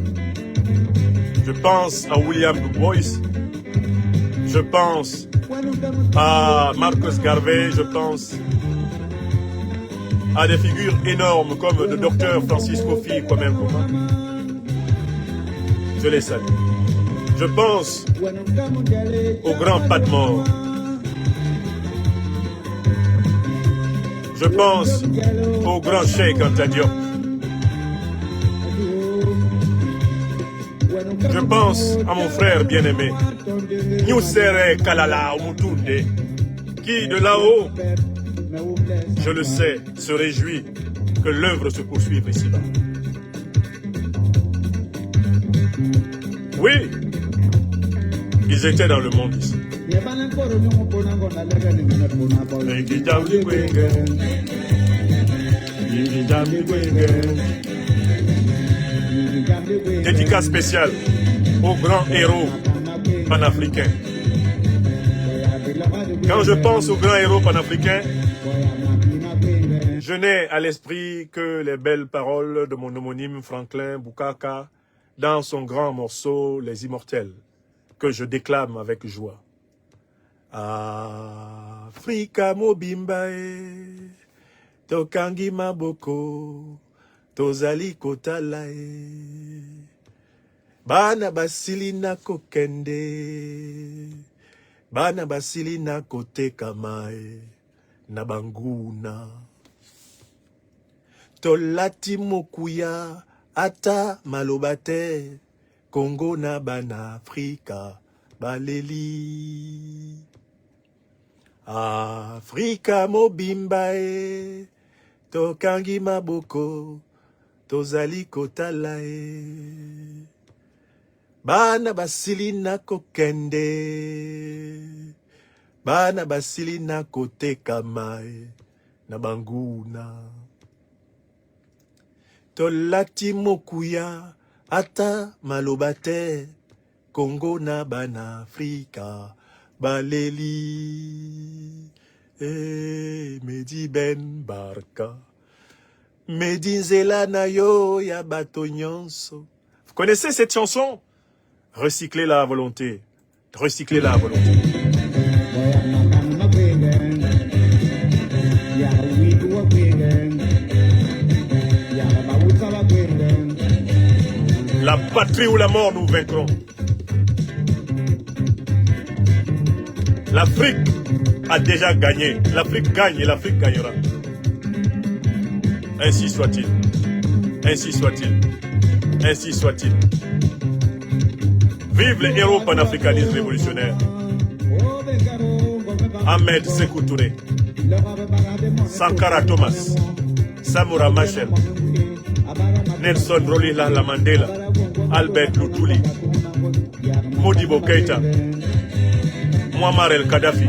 Je pense à William Du Bois. Je pense à Marcus Garvey. Je pense à des figures énormes comme le docteur Francis Kofi Kwame Nkrumah. Je les salue. Je pense au grand Patmore. Je pense au grand Cheikh Anta Diop. Je pense à mon frère bien-aimé, Nusere Kalala Omutunde, qui de là-haut, je le sais, se réjouit que l'œuvre se poursuive ici-bas. Oui, ils étaient dans le monde ici. Dédicace spéciale aux grands héros panafricains. Quand je pense aux grands héros panafricains, je n'ai à l'esprit que les belles paroles de mon homonyme Franklin Bukaka dans son grand morceau Les Immortels, que je déclame avec joie. Afrika mobimbae, tokangi maboko, tozali kotalae, bana basili na kokende, bana basili na kotekamae, na banguna. Tolati mokuya, ata malobate, Congo na bana Afrika, baleli. Afrika mobimbae, tokangi maboko, tozali kotalae. Bana basili na kokende, bana basili na kotekamae, na banguna. Tolati mokuya, ata malobate, Congo na bana Afrika, baleli. Medi Ben Barka, Medi Nzela na yo ya bato nyonso. Vous connaissez cette chanson? Recyclez-la à volonté. Recyclez-la à volonté. La patrie ou la mort, nous vaincrons. L'Afrique a déjà gagné. L'Afrique gagne et l'Afrique gagnera. Ainsi soit-il. Ainsi soit-il. Ainsi soit-il. Vive les héros panafricanistes révolutionnaires. Ahmed Sékou Touré, Sankara Thomas, Samora Machel, Nelson Rolihlahla La Mandela, Albert Luthuli, Modibo Keïta, Muammar El Kadhafi,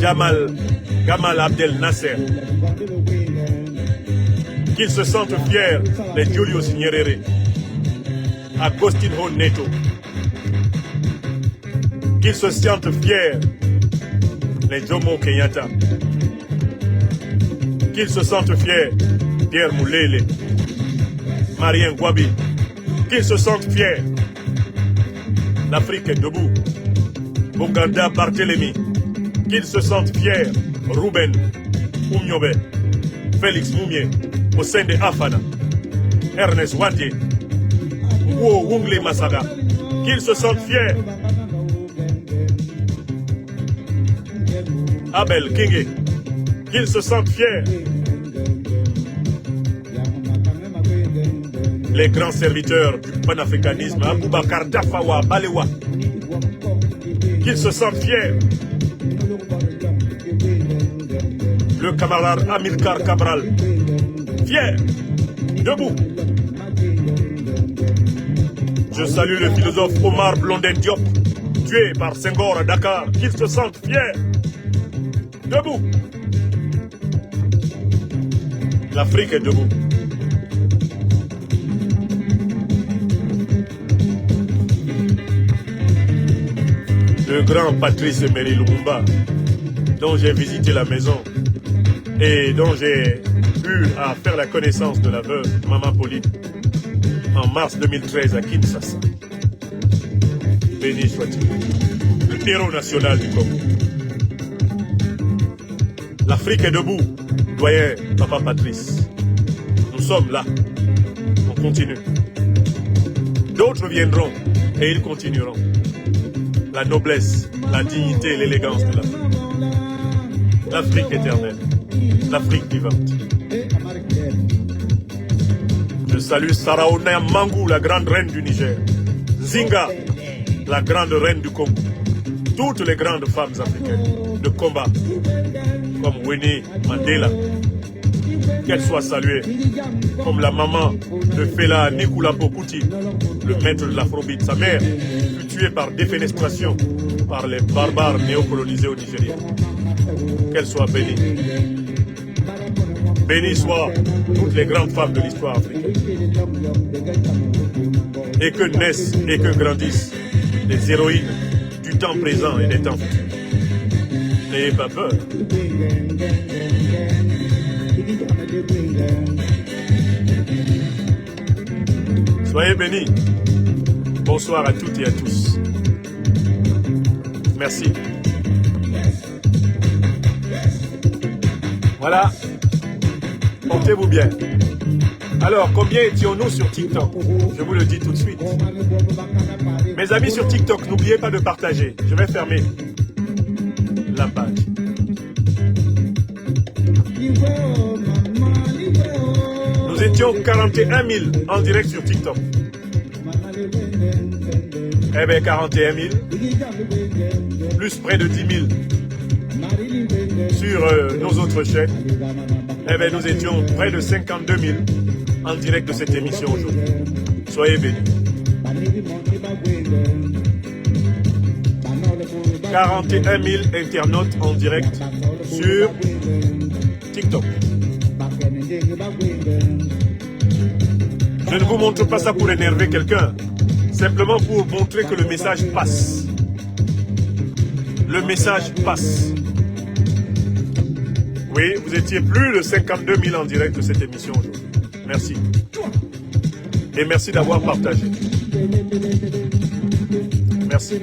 Gamal Abdel Nasser. Qu'ils se sentent fiers, les Julius Nyerere, Agostinho Neto. Qu'ils se sentent fiers, les Jomo Kenyatta. Qu'ils se sentent fiers, Pierre Moulele, Marien Gwabi. Qu'ils se sentent fiers, l'Afrique est debout. Boganda Barthélemy. Qu'ils se sentent fiers, Ruben Oumniobe, Félix Moumié, Osende Afana, Ernest Wandé, Wo Wungle Masaga. Qu'ils se sentent fiers, Abel Kenge. Qu'ils se sentent fiers, les grands serviteurs du panafricanisme, Aboubakar Tafawa Balewa. Qu'ils se sentent fiers, le camarade Amilcar Cabral, fier, debout. Je salue le philosophe Omar Blondin Diop, tué par Senghor à Dakar. Qu'ils se sentent fiers, debout. L'Afrique est debout. Le grand Patrice Emery Lumumba, dont j'ai visité la maison et dont j'ai eu à faire la connaissance de la veuve Maman Pauline en mars 2013 à Kinshasa. Béni soit-il. Le héros national du Congo. L'Afrique est debout, doyen Papa Patrice. Nous sommes là. On continue. D'autres viendront et ils continueront. La noblesse, la dignité et l'élégance de l'Afrique. L'Afrique éternelle. L'Afrique vivante. Je salue Saraona Mangou, la grande reine du Niger. Zinga, la grande reine du Congo. Toutes les grandes femmes africaines de combat, comme Winnie Mandela, qu'elles soient saluées, comme la maman de Fela Nikula Pokuti, le maître de l'afrobeat. Sa mère fut tuée par défenestration par les barbares néocolonisés au Nigeria. Qu'elles soient bénies. Bénies soient toutes les grandes femmes de l'histoire africaine. Et que naissent et que grandissent les héroïnes du temps présent et des temps futurs. N'ayez pas peur. Soyez bénis. Bonsoir à toutes et à tous. Merci. Voilà. Portez-vous bien. Alors, combien étions-nous sur TikTok? Je vous le dis tout de suite. Mes amis sur TikTok, n'oubliez pas de partager. Je vais fermer la page. Nous étions 41 000 en direct sur TikTok. Eh bien, 41 000, plus près de 10 000 sur nos autres chaînes. Eh bien, nous étions près de 52 000 en direct de cette émission aujourd'hui. Soyez bénis. 41 000 internautes en direct sur TikTok. Je ne vous montre pas ça pour énerver quelqu'un, simplement pour montrer que le message passe. Le message passe. Oui, vous étiez plus de 52 000 en direct de cette émission aujourd'hui. Merci. Et merci d'avoir partagé. Merci.